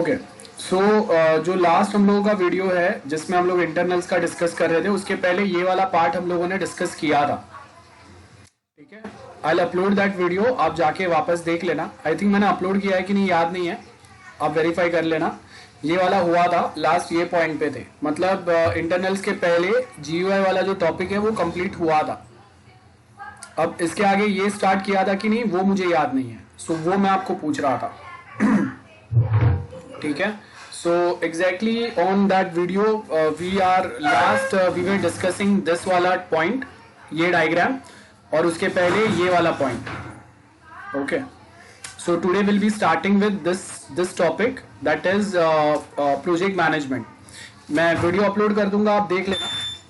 Okay so जो last हम लोगों का वीडियो है जिसमें हम लोग इंटरनल्स का डिस्कस कर रहे थे, उसके पहले ये वाला पार्ट हम लोगों ने डिस्कस किया था। ठीक है, आई अपलोड दैट वीडियो, आप जाके वापस देख लेना। आई थिंक मैंने अपलोड किया है कि नहीं याद नहीं है, आप वेरीफाई कर लेना। ये वाला हुआ था लास्ट, ये पॉइंट पे थे, मतलब इंटरनल्स के पहले जीयूआई वाला जो टॉपिक है वो कंप्लीट हुआ था। अब इसके आगे ये स्टार्ट किया था कि नहीं वो मुझे याद नहीं है, सो वो मैं आपको पूछ रहा था। ठीक है, so exactly on that video we are last we were discussing this वाला पॉइंट, ये डायग्राम, और उसके पहले ये वाला point. Okay, so today will be starting with this topic that is project management. मैं वीडियो अपलोड कर दूंगा, आप देख लेना,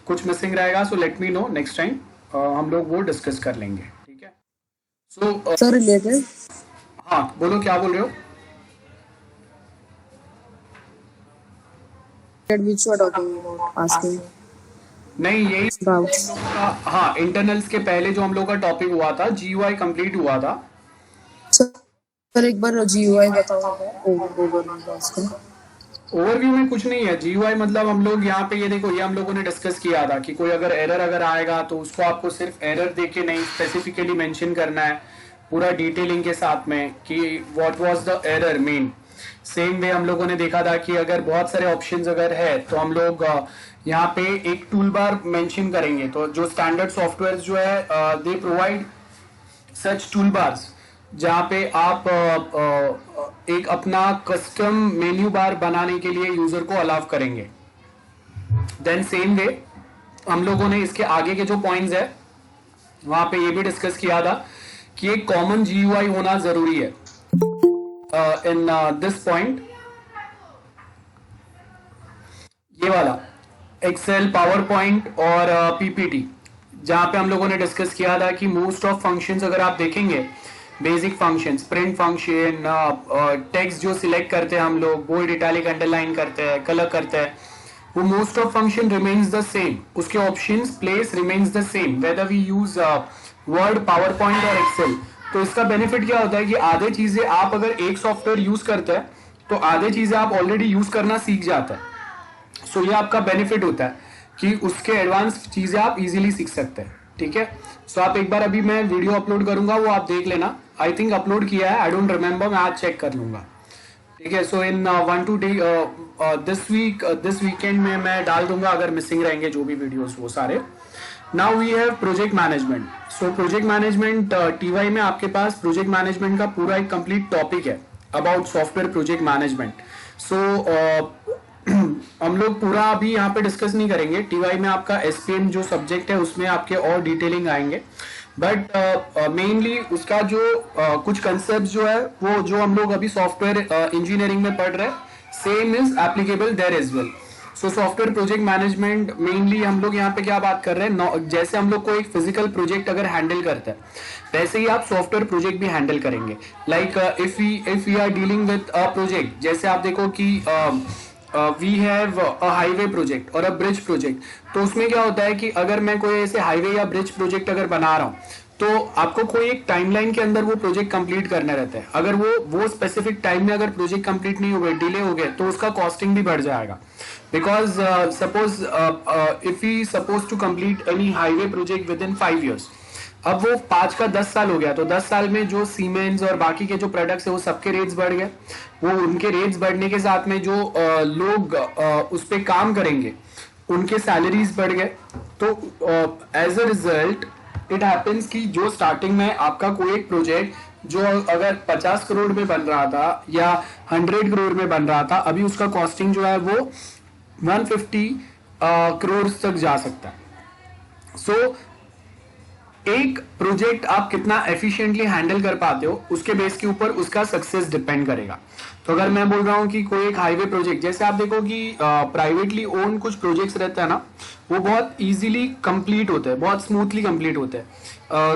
कुछ मिसिंग रहेगा so let me know, next time हम लोग वो डिस्कस कर लेंगे। ठीक है, सो सर रिलेटेड, हाँ बोलो, क्या बोल रहे हो? which you are talking about, asking नहीं, यही about. हाँ, इंटरनल्स के पहले जो हम लोग का टॉपिक हुआ था, जीयूआई कंप्लीट हुआ था। सर एक बार GUI बताओ, ओवरव्यू उसका। ओवरव्यू में कुछ नहीं है। जीयूआई मतलब हम लोग यहाँ पे, ये देखो, ये हम लोगों ने डिस्कस किया था कि कोई अगर एरर अगर आएगा तो उसको आपको सिर्फ एरर देख के नहीं, स्पेसिफिकली मेंशन करना है पूरा डिटेलिंग के साथ में कि what was the error main. Same way हम लोगों ने देखा था कि अगर बहुत सारे ऑप्शंस अगर है तो हम लोग यहाँ पे एक टूल बार मेंशन करेंगे। तो जो स्टैंडर्ड सॉफ्टवेयर जो है they provide such tool bars जहाँ पे आप एक अपना कस्टम मेन्यू बार बनाने के लिए यूजर को अलाउ करेंगे। देन सेम वे हम लोगों ने इसके आगे के जो पॉइंट्स है वहां पे ये भी डिस्कस किया था कि एक कॉमन जीयूआई होना जरूरी है। इन दिस पॉइंट, ये वाला एक्सेल, पावर पॉइंट और पीपीटी, जहां पे हम लोगों ने डिस्कस किया था कि मोस्ट ऑफ फंक्शंस अगर आप देखेंगे, basic functions, print function, text जो सिलेक्ट करते हैं हम लोग, बोल्ड, इटैलिक, अंडरलाइन करते हैं, कलर करते हैं, वो most of function remains the same. उसके options, place remains the same whether we use Word, PowerPoint और एक्सेल। तो इसका बेनिफिट क्या होता है कि आधे चीजें आप अगर एक सॉफ्टवेयर यूज करते हैं तो आधे चीजें आप ऑलरेडी यूज करना सीख जाते हैं। सो ये आपका बेनिफिट होता है कि उसके एडवांस चीजें आप इजीली सीख सकते हैं। ठीक है, सो आप एक बार, अभी मैं वीडियो अपलोड करूंगा वो आप देख लेना। आई थिंक अपलोड किया है, आई डोंट रिमेम्बर, मैं आज चेक कर लूंगा। ठीक है, सो इन 1-2 डे दिस वीकेंड में मैं डाल दूंगा अगर मिसिंग रहेंगे जो भी वीडियोस वो सारे। Now we have project management. So project management, TY में आपके पास प्रोजेक्ट मैनेजमेंट का पूरा एक कंप्लीट टॉपिक है about software project management. So हम लोग पूरा अभी यहाँ पे डिस्कस नहीं करेंगे। टीवाई में आपका एसपीएम जो सब्जेक्ट है उसमें आपके और डिटेलिंग आएंगे, बट मेनली उसका जो कुछ कंसेप्ट जो है वो जो हम लोग अभी सॉफ्टवेयर इंजीनियरिंग में पढ़ रहे हैं, same is applicable there as well. So software project management mainly हम लोग यहाँ पे क्या बात कर रहे हैं, जैसे हम लोग को एक फिजिकल प्रोजेक्ट अगर हैंडल करते हैं वैसे ही आप सॉफ्टवेयर प्रोजेक्ट भी हैंडल करेंगे। Like if we are dealing with a project, जैसे आप देखो कि we have a highway project और अ ब्रिज प्रोजेक्ट, तो उसमें क्या होता है कि अगर मैं कोई ऐसे हाईवे या ब्रिज प्रोजेक्ट अगर बना रहा हूँ तो आपको कोई एक टाइमलाइन के अंदर वो प्रोजेक्ट कंप्लीट करना रहता है। अगर वो स्पेसिफिक टाइम में अगर प्रोजेक्ट कंप्लीट नहीं हो गए, डिले हो गए, तो उसका कॉस्टिंग भी बढ़ जाएगा। Because suppose if you suppose to complete any highway project within 5 years, अब वो 5 का 10 साल हो गया, तो 10 साल में जो सीमेंट्स और बाकी के जो प्रोडक्ट्स है वो सबके रेट्स बढ़ गए। वो उनके रेट्स बढ़ने के साथ में जो लोग उस पर काम करेंगे उनके सैलरीज बढ़ गए। तो as a result it happens कि जो स्टार्टिंग में आपका कोई एक प्रोजेक्ट जो अगर 50 करोड़ में बन रहा था या 100 करोड़ में बन रहा था, अभी उसका कॉस्टिंग जो है वो 150 करोड़ तक जा सकता है। सो एक प्रोजेक्ट आप कितना एफिशिएंटली हैंडल कर पाते हो उसके बेस के ऊपर उसका सक्सेस डिपेंड करेगा। तो अगर मैं बोल रहा हूँ कि कोई एक हाईवे प्रोजेक्ट, जैसे आप देखो कि प्राइवेटली ओन कुछ प्रोजेक्ट्स रहते हैं ना, वो बहुत इजीली कंप्लीट होते हैं, बहुत स्मूथली कंप्लीट होते हैं।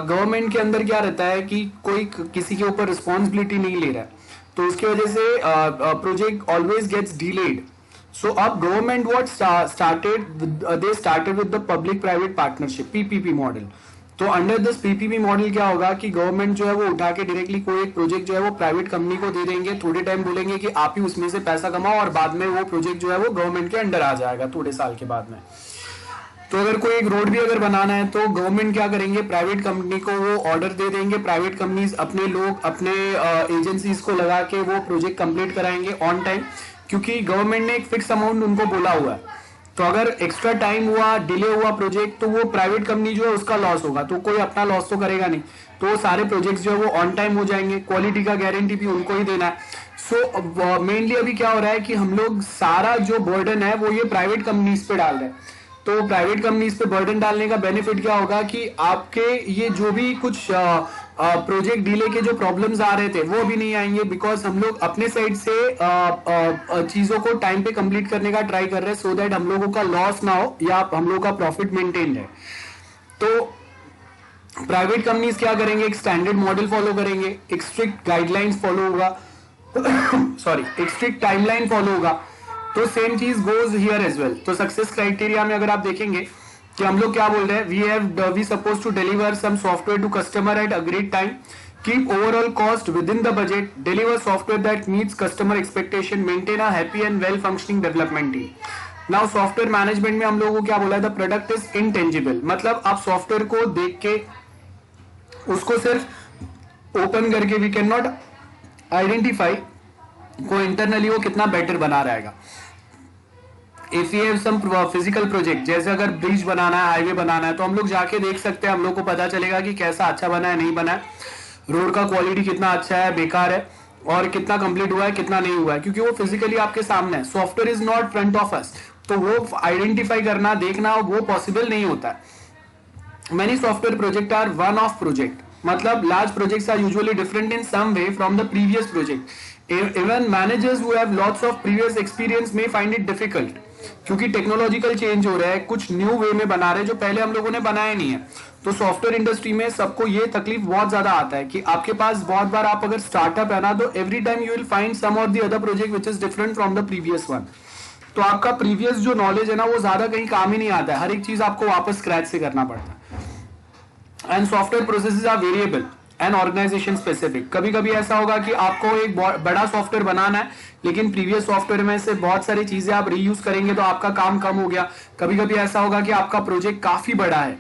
गवर्नमेंट के अंदर क्या रहता है कि कोई किसी के ऊपर रिस्पॉन्सिबिलिटी नहीं ले रहा है, तो उसकी वजह से project always gets delayed. So up government what started with, they started with the public private partnership, PPP model. तो अंडर दिस पीपीपी मॉडल क्या होगा कि गवर्नमेंट जो है वो उठा के डायरेक्टली कोई एक प्रोजेक्ट जो है वो प्राइवेट कंपनी को दे देंगे, थोड़े टाइम बोलेंगे कि आप ही उसमें से पैसा कमाओ, और बाद में वो प्रोजेक्ट जो है वो गवर्नमेंट के अंडर आ जाएगा थोड़े साल के बाद में। तो अगर कोई एक रोड भी अगर बनाना है तो गवर्नमेंट क्या करेंगे, प्राइवेट कंपनी को वो ऑर्डर दे देंगे, प्राइवेट कंपनीज अपने लोग अपने एजेंसीज को लगा के वो प्रोजेक्ट कंप्लीट कराएंगे ऑन टाइम, क्योंकि गवर्नमेंट ने एक फिक्स अमाउंट उनको बोला हुआ है। तो अगर एक्स्ट्रा टाइम हुआ, डिले हुआ प्रोजेक्ट, तो वो प्राइवेट कंपनी जो है उसका लॉस होगा, तो कोई अपना लॉस तो करेगा नहीं, तो सारे प्रोजेक्ट्स जो है वो ऑन टाइम हो जाएंगे, क्वालिटी का गारंटी भी उनको ही देना है। सो मेनली अभी क्या हो रहा है कि हम लोग सारा जो बर्डन है वो ये प्राइवेट कंपनीज पे डाल रहे हैं। तो प्राइवेट कंपनीज पे बर्डन डालने का बेनिफिट क्या होगा कि आपके ये जो भी कुछ प्रोजेक्ट डिले के जो प्रॉब्लम्स आ रहे थे वो अभी नहीं आएंगे, बिकॉज हम लोग अपने साइड से चीजों को टाइम पे कंप्लीट करने का ट्राई कर रहे हैं, सो दैट हम लोगों का लॉस ना हो या हम लोगों का प्रॉफिट मेंटेन है। तो प्राइवेट कंपनीज क्या करेंगे, एक स्टैंडर्ड मॉडल फॉलो करेंगे, एक स्ट्रिक्ट गाइडलाइंस फॉलो होगा सॉरी, एक स्ट्रिक्ट टाइमलाइन फॉलो होगा। तो सेम चीज गोज हियर एज वेल। तो सक्सेस क्राइटेरिया में अगर आप देखेंगे कि हम लोग क्या बोल रहे हैं, we suppose to deliver some software to customer at agreed time, keep overall cost within the budget, deliver software that meets customer expectation, maintain a happy and well functioning development team. Now software management में हम लोगों को क्या बोला है, the product is intangible, मतलब आप software को देख के उसको सिर्फ ओपन करके वी कैन नॉट आइडेंटिफाई को इंटरनली वो कितना बेटर बना रहेगा। If you have some physical project, जैसे अगर ब्रिज बनाना है, हाईवे बनाना है, तो हम लोग जाके देख सकते हैं, हम लोग को पता चलेगा कि कैसा अच्छा बना है, नहीं बना है, रोड का क्वालिटी कितना अच्छा है, बेकार है, और कितना कंप्लीट हुआ है, कितना नहीं हुआ है, क्योंकि वो फिजिकली आपके सामने है। Software is not front of us, तो वो आइडेंटिफाई करना, देखना वो पॉसिबल नहीं होता है। Many software projects are one-off project, मतलब large projects are usually different in some way from the previous project. Even managers who have lots of previous experience may find it difficult, क्योंकि technological change हो रहा है, कुछ new way में बना रहे हैं जो पहले हम लोगों ने बनाया नहीं है। तो सॉफ्टवेयर इंडस्ट्री में सबको ये तकलीफ बहुत ज्यादा आता है कि आपके पास बहुत बार आप अगर स्टार्टअप है ना, तो every time you will find some or the other project which is different from the previous one. तो आपका प्रीवियस जो नॉलेज है ना वो ज्यादा कहीं काम ही नहीं आता है, हर एक चीज आपको वापस स्क्रैच से करना पड़ता है। And software processes are variable and organization specific. कभी कभी ऐसा होगा कि आपको एक बड़ा सॉफ्टवेयर बनाना है, लेकिन प्रीवियस सॉफ्टवेयर में से बहुत सारी चीजें आप रीयूज करेंगे तो आपका काम कम हो गया। कभी कभी ऐसा होगा कि आपका प्रोजेक्ट काफी बड़ा है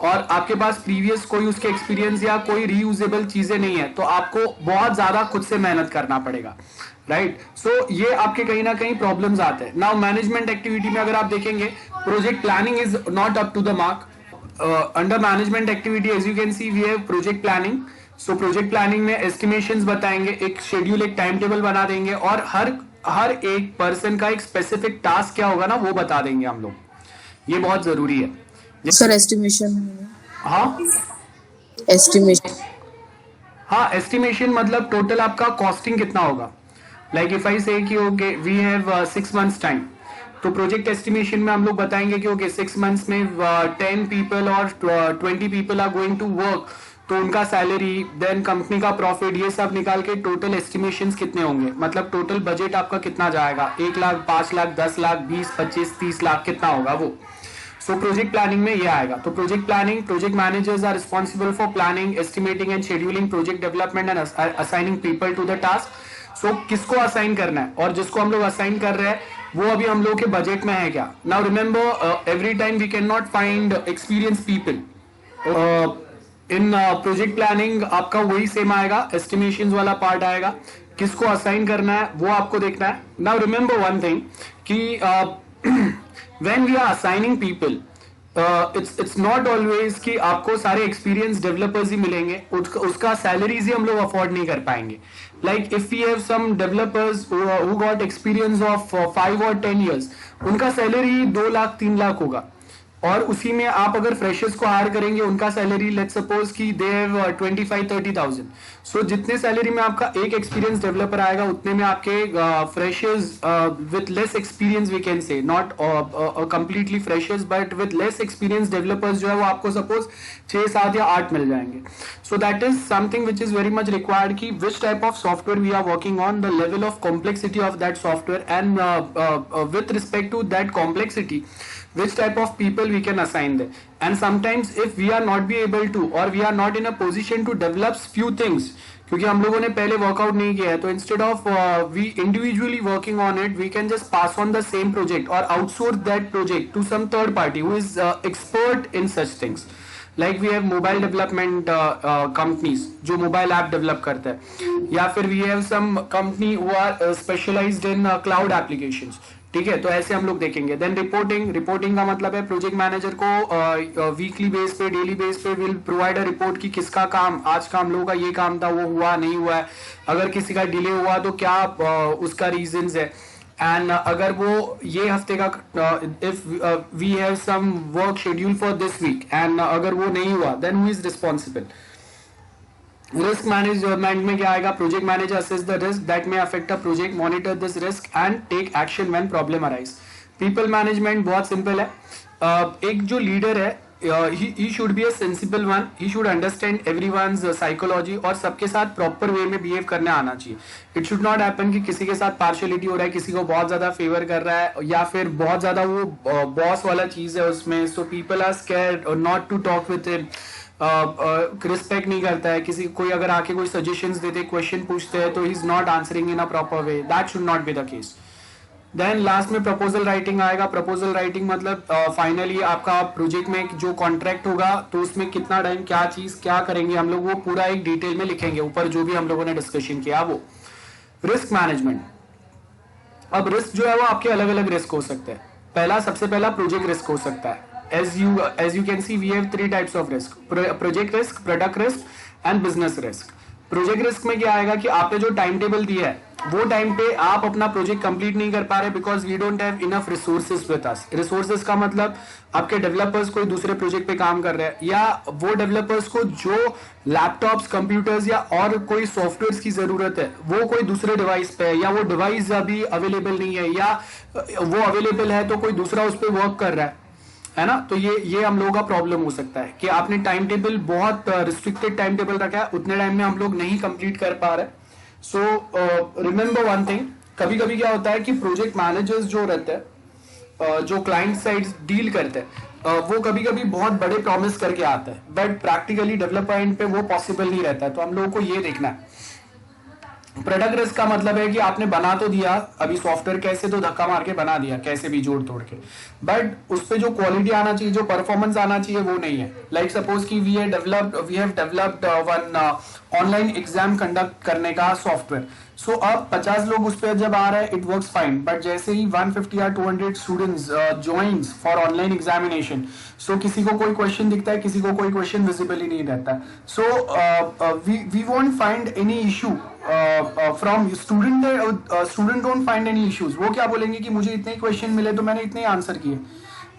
और आपके पास प्रीवियस कोई उसके एक्सपीरियंस या कोई रीयूजेबल चीजें नहीं है, तो आपको बहुत ज्यादा खुद से मेहनत करना पड़ेगा, राइट। सो ये आपके कहीं ना कहीं प्रॉब्लम्स आते हैं। नाउ मैनेजमेंट एक्टिविटी में अगर आप देखेंगे, project planning is not up to the mark. Under management activity as you can see we have project planning. So project planning में एस्टिमेशंस बताएंगे, एक शेड्यूल, एक टाइम टेबल बना देंगे, और हर एक पर्सन का एक स्पेसिफिक टास्क क्या होगा ना वो बता देंगे हम लोग। ये बहुत जरूरी है सर। एस्टिमेशन, हाँ एस्टिमेशन, हाँ एस्टिमेशन मतलब टोटल आपका कॉस्टिंग कितना होगा। लाइक इफ आई से कि okay we have 6 months time, तो प्रोजेक्ट एस्टिमेशन में हम लोग बताएंगे कि ओके 6 months में 10 people और 20 people are going to work, तो उनका सैलरी, देन कंपनी का प्रॉफिट, ये सब निकाल के टोटल एस्टिमेशंस कितने होंगे, मतलब टोटल बजट आपका कितना जाएगा, 1 लाख, 5 लाख, 10 लाख, 20, 25, 30 लाख कितना होगा वो। सो प्रोजेक्ट प्लानिंग में ये आएगा। तो project planning, project managers are responsible for planning, estimating and scheduling project development and assigning people to the task. So किसको असाइन करना है और जिसको हम लोग असाइन कर रहे हैं वो अभी हम लोग के बजट में है क्या। Now remember every time we can not find experience people. In project planning आपका वही सेम आएगा, एस्टिमेशंस वाला पार्ट आएगा, किसको असाइन करना है वो आपको देखना है। नाउ रिमेंबर वन थिंग कि when we are assigning people, it's not always कि आपको सारे एक्सपीरियंस डेवलपर्स ही मिलेंगे, उसका सैलरीज ही हम लोग अफोर्ड नहीं कर पाएंगे। Like if we have some developers who got experience of 5 or 10 years, उनका सैलरी 2 लाख 3 लाख होगा, और उसी में आप अगर फ्रेशर्स को हायर करेंगे उनका सैलरी लेट्स सपोज कि दे हैव 25-30,000। सो जितने सैलरी में आपका एक एक्सपीरियंस डेवलपर आएगा उतने में आपके freshers with less experience, we can say not completely freshers but with less experience developers जो है वो आपको सपोज 6, 7 या 8 मिल जाएंगे। So that is something which is very much required कि which type of software we are working on, the level of complexity of that software, and with respect to that complexity which type of people we can assign them. And sometimes if we are not be able to, or we are not in a position to develop few things, क्योंकि हम लोगों ने पहले workout नहीं किया है, तो instead of we individually working on it, we can just pass on the same project और outsource that project to some third party who is expert in such things. Like we have mobile development companies जो mobile app develop करते हैं, या फिर we have some company who are specialised in cloud applications. ठीक है, तो ऐसे हम लोग देखेंगे. देन रिपोर्टिंग का मतलब है प्रोजेक्ट मैनेजर को वीकली बेस पे, डेली बेस पे विल प्रोवाइड अ रिपोर्ट कि किसका काम, आज का हम लोगों का ये काम था, वो हुआ नहीं हुआ है, अगर किसी का डिले हुआ तो क्या उसका रीजंस है, एंड अगर वो ये हफ्ते का if we have some work schedule for this week and अगर वो नहीं हुआ, then who is responsible. Risk management में क्या आएगा? Project manager assess the risk that may affect a project, monitor this risk and take action when problem arise. People management बहुत simple है. एक जो लीडर है, he should be a sensible one, he should understand everyone's psychology और सबके साथ proper way में behave करने आना चाहिए. इट शुड नॉट हैपन कि किसी के साथ पार्शियलिटी हो रहा है, किसी को बहुत ज्यादा फेवर कर रहा है, या फिर बहुत ज्यादा वो बॉस वाला चीज है उसमें. So people are scared not to talk with him. Respect नहीं करता है किसी, कोई अगर आके कोई सजेशंस देते, क्वेश्चन पूछते हैं, तो he is not answering in a proper way. That should not be the case. Then last में प्रपोजल राइटिंग आएगा. प्रपोजल राइटिंग मतलब फाइनली आपका प्रोजेक्ट में जो कॉन्ट्रैक्ट होगा, तो उसमें कितना टाइम, क्या चीज क्या करेंगे हम लोग, वो पूरा एक डिटेल में लिखेंगे ऊपर जो भी हम लोगों ने डिस्कशन किया वो. Risk management. अब रिस्क जो है वो आपके अलग अलग रिस्क हो सकते हैं. सबसे पहला प्रोजेक्ट रिस्क हो सकता है. as you can see we have 3 types of risk: project risk, product risk and business risk. Project risk में क्या आएगा कि आपने जो टाइम टेबल दिया है वो टाइम पे आप अपना प्रोजेक्ट कंप्लीट नहीं कर पा रहे because we don't have enough resources with us. Resources का मतलब आपके डेवलपर्स कोई दूसरे प्रोजेक्ट पे काम कर रहे हैं, या वो डेवलपर्स को जो लैपटॉप्स, कंप्यूटर्स या और कोई सॉफ्टवेयर की जरूरत है वो कोई दूसरे डिवाइस पे है, या वो डिवाइस अभी अवेलेबल नहीं है, या वो अवेलेबल है तो कोई दूसरा उस पर वर्क कर रहा है ना. तो ये हम लोगों का प्रॉब्लम हो सकता है कि आपने टाइम टेबल बहुत रिस्ट्रिक्टेड टाइम टेबल रखा है, उतने टाइम में हम लोग नहीं कंप्लीट कर पा रहे. सो रिमेंबर वन थिंग, कभी कभी क्या होता है कि प्रोजेक्ट मैनेजर्स जो रहते हैं, जो क्लाइंट साइड डील करते हैं, वो कभी कभी बहुत बड़े प्रॉमिस करके आते हैं, बट प्रैक्टिकली डेवलपर एंड पे वो पॉसिबल नहीं रहता है. तो हम लोगों को ये देखना है. प्रोडक्ट रिस्क का मतलब है कि आपने बना तो दिया, अभी सॉफ्टवेयर कैसे तो धक्का मार के बना दिया, कैसे भी जोड़ तोड़ के, बट उस पे जो क्वालिटी आना चाहिए, जो परफॉर्मेंस आना चाहिए वो नहीं है. लाइक सपोज कि we have developed one online exam conduct करने का सॉफ्टवेयर. सो अब 50 लोग उस पर जब आ रहे हैं, इट वर्क्स फाइन, बट जैसे ही 150 या 200 students joins for online examination, so किसी को कोई क्वेश्चन दिखता है, किसी को कोई क्वेश्चन विजिबल ही नहीं रहता है. So we won't find any issue from student don't find any issues. वो क्या बोलेंगे कि मुझे इतने क्वेश्चन मिले तो मैंने इतने आंसर किए,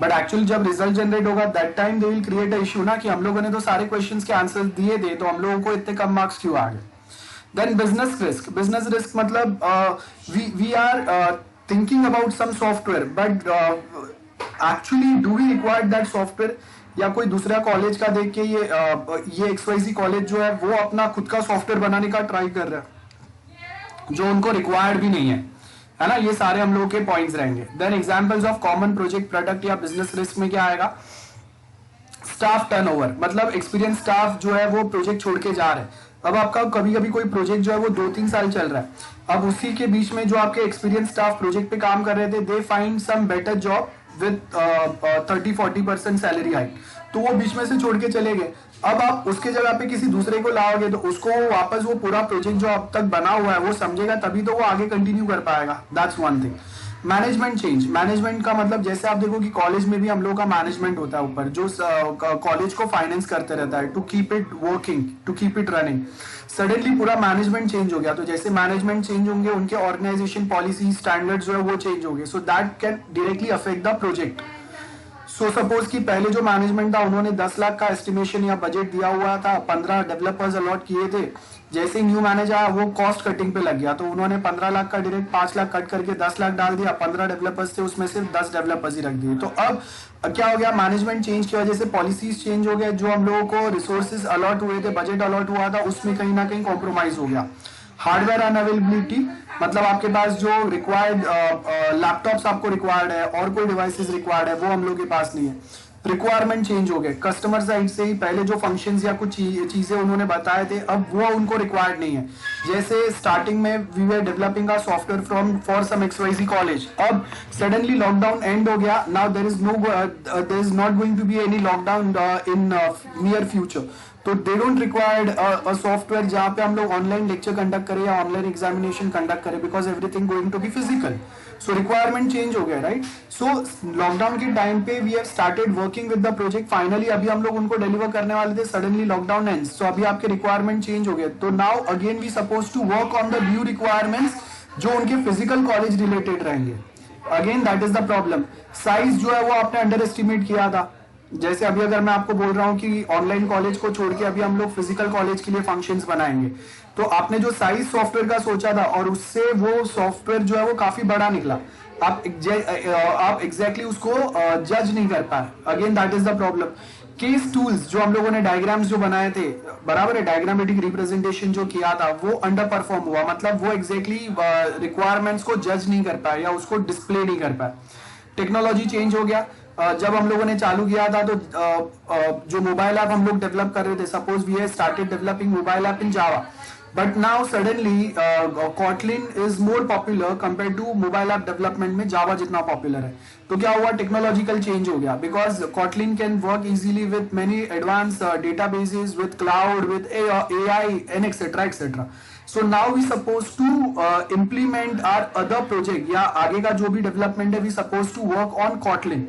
बट एक्चुअली जब रिजल्ट जनरेट होगा that time they will create a issue ना, कि हम लोगों ने तो सारे क्वेश्चंस के आंसर दिए थे, तो हम लोगों को इतने कम मार्क्स क्यों आ गए. देन बिजनेस रिस्क मतलब we are thinking about some software, but actually do we require that software, या कोई दूसरा कॉलेज का देख के ये XYZ कॉलेज जो है वो अपना खुद का सॉफ्टवेयर बनाने का ट्राई कर रहा है जो उनको रिक्वायर्ड भी नहीं है ना. ये सारे हम लोगों के पॉइंट्स रहेंगे. Then examples of common project, product या बिजनेस रिस्क में क्या आएगा? स्टाफ टर्नओवर, मतलब एक्सपीरियंस स्टाफ जो है वो प्रोजेक्ट छोड़ के जा रहे हैं. अब आपका कभी कभी कोई प्रोजेक्ट जो है वो 2-3 साल चल रहा है, अब उसी के बीच में जो आपके एक्सपीरियंस स्टाफ प्रोजेक्ट पे काम कर रहे थे, they find some better job with 30-40% salary hike, तो वो बीच में से छोड़ के चले गए. अब आप उसके जगह पे किसी दूसरे को लाओगे तो उसको वापस वो पूरा प्रोजेक्ट जो अब तक बना हुआ है वो समझेगा, तभी तो वो आगे कंटिन्यू कर पाएगा. That's one thing. Management change. Management का मतलब जैसे आप देखो कि कॉलेज में भी हम लोगों का मैनेजमेंट होता है ऊपर, जो कॉलेज को फाइनेंस करते रहता है to keep it working, to keep it running. Suddenly पूरा मैनेजमेंट चेंज हो गया, तो जैसे मैनेजमेंट चेंज होंगे, उनके ऑर्गेनाइजेशन पॉलिसी स्टैंडर्ड जो है वो चेंज हो गए. So that can directly affect the project. So suppose कि पहले जो मैनेजमेंट था उन्होंने 10 लाख का एस्टिमेशन या बजट दिया हुआ था, 15 डेवलपर्स अलॉट किए थे. जैसे न्यू मैनेजर वो कॉस्ट कटिंग पे लग गया, तो उन्होंने 15 लाख का डायरेक्ट 5 लाख कट करके 10 लाख डाल दिया. 15 डेवलपर्स थे, उसमें सिर्फ 10 डेवलपर्स ही रख दिए. तो अब क्या हो गया? मैनेजमेंट चेंज की वजह से पॉलिसीज चेंज हो गए, जो हम लोगों को रिसोर्सेज अलॉट हुए थे, बजट अलॉट हुआ था, उसमें कहीं ना कहीं कॉम्प्रोमाइज हो गया. हार्डवेयर अनअवेलेबिलिटी, मतलब आपके पास जो रिक्वायर्ड लैपटॉप्स आपको रिक्वायर्ड है और कोई डिवाइसेस रिक्वायर्ड है वो हम लोग के पास नहीं है। रिक्वायरमेंट चेंज हो गए, कस्टमर साइड से ही पहले जो फंक्शंस या कुछ चीजें उन्होंने बताए थे अब वो उनको रिक्वायर्ड नहीं है। जैसे स्टार्टिंग में we were developing a software from for some XYZ college, अब सडनली लॉकडाउन एंड हो गया, now there is not going to be any lockdown in near future, तो they don't required a software जहाँ पे हम लोग online lecture conduct करें या ऑनलाइन एग्जामिनेशन कंडक्ट करें, because everything going to be physical. So requirement change हो गया, राइट। सो लॉकडाउन के टाइम पे we have started working with the project, finally अभी हम लोग उनको डिलीवर करने वाले थे, सडनली लॉकडाउन एंड्स, सो अभी आपके रिक्वायरमेंट चेंज हो गए, तो now again we suppose to work on the new requirements जो उनके फिजिकल कॉलेज रिलेटेड रहेंगे। Again that is the problem, size जो है वो आपने अंडर एस्टिमेट किया था। जैसे अभी अगर मैं आपको बोल रहा हूँ कि ऑनलाइन कॉलेज को छोड़ के अभी हम लोग फिजिकल कॉलेज के लिए फंक्शंस बनाएंगे, तो आपने जो साइज सॉफ्टवेयर का सोचा था और उससे वो सॉफ्टवेयर जो है वो काफी बड़ा निकला, आप एग्जैक्टली उसको जज नहीं कर पाए। Again that is the problem. Case tools जो हम लोगों ने डायग्राम्स जो बनाए थे, बराबर है, डायग्रामेटिक रिप्रेजेंटेशन जो किया था वो अंडर परफॉर्म हुआ, मतलब वो एग्जैक्टली रिक्वायरमेंट्स को जज नहीं कर पाया या उसको डिस्प्ले नहीं कर पाया। टेक्नोलॉजी चेंज हो गया, जब हम लोगों ने चालू किया था तो जो मोबाइल ऐप हम लोग डेवलप कर रहे थे, suppose we have started developing mobile app in Java, but now suddenly Kotlin is more popular compare to mobile app development में जावा जितना पॉपुलर है। तो क्या हुआ, टेक्नोलॉजिकल चेंज हो गया, because Kotlin can work easily with many advance databases, with cloud, with AI and etcetera etcetera. So now we supposed to implement our other project या आगे का जो भी डेवलपमेंट है, we supposed to work on Kotlin.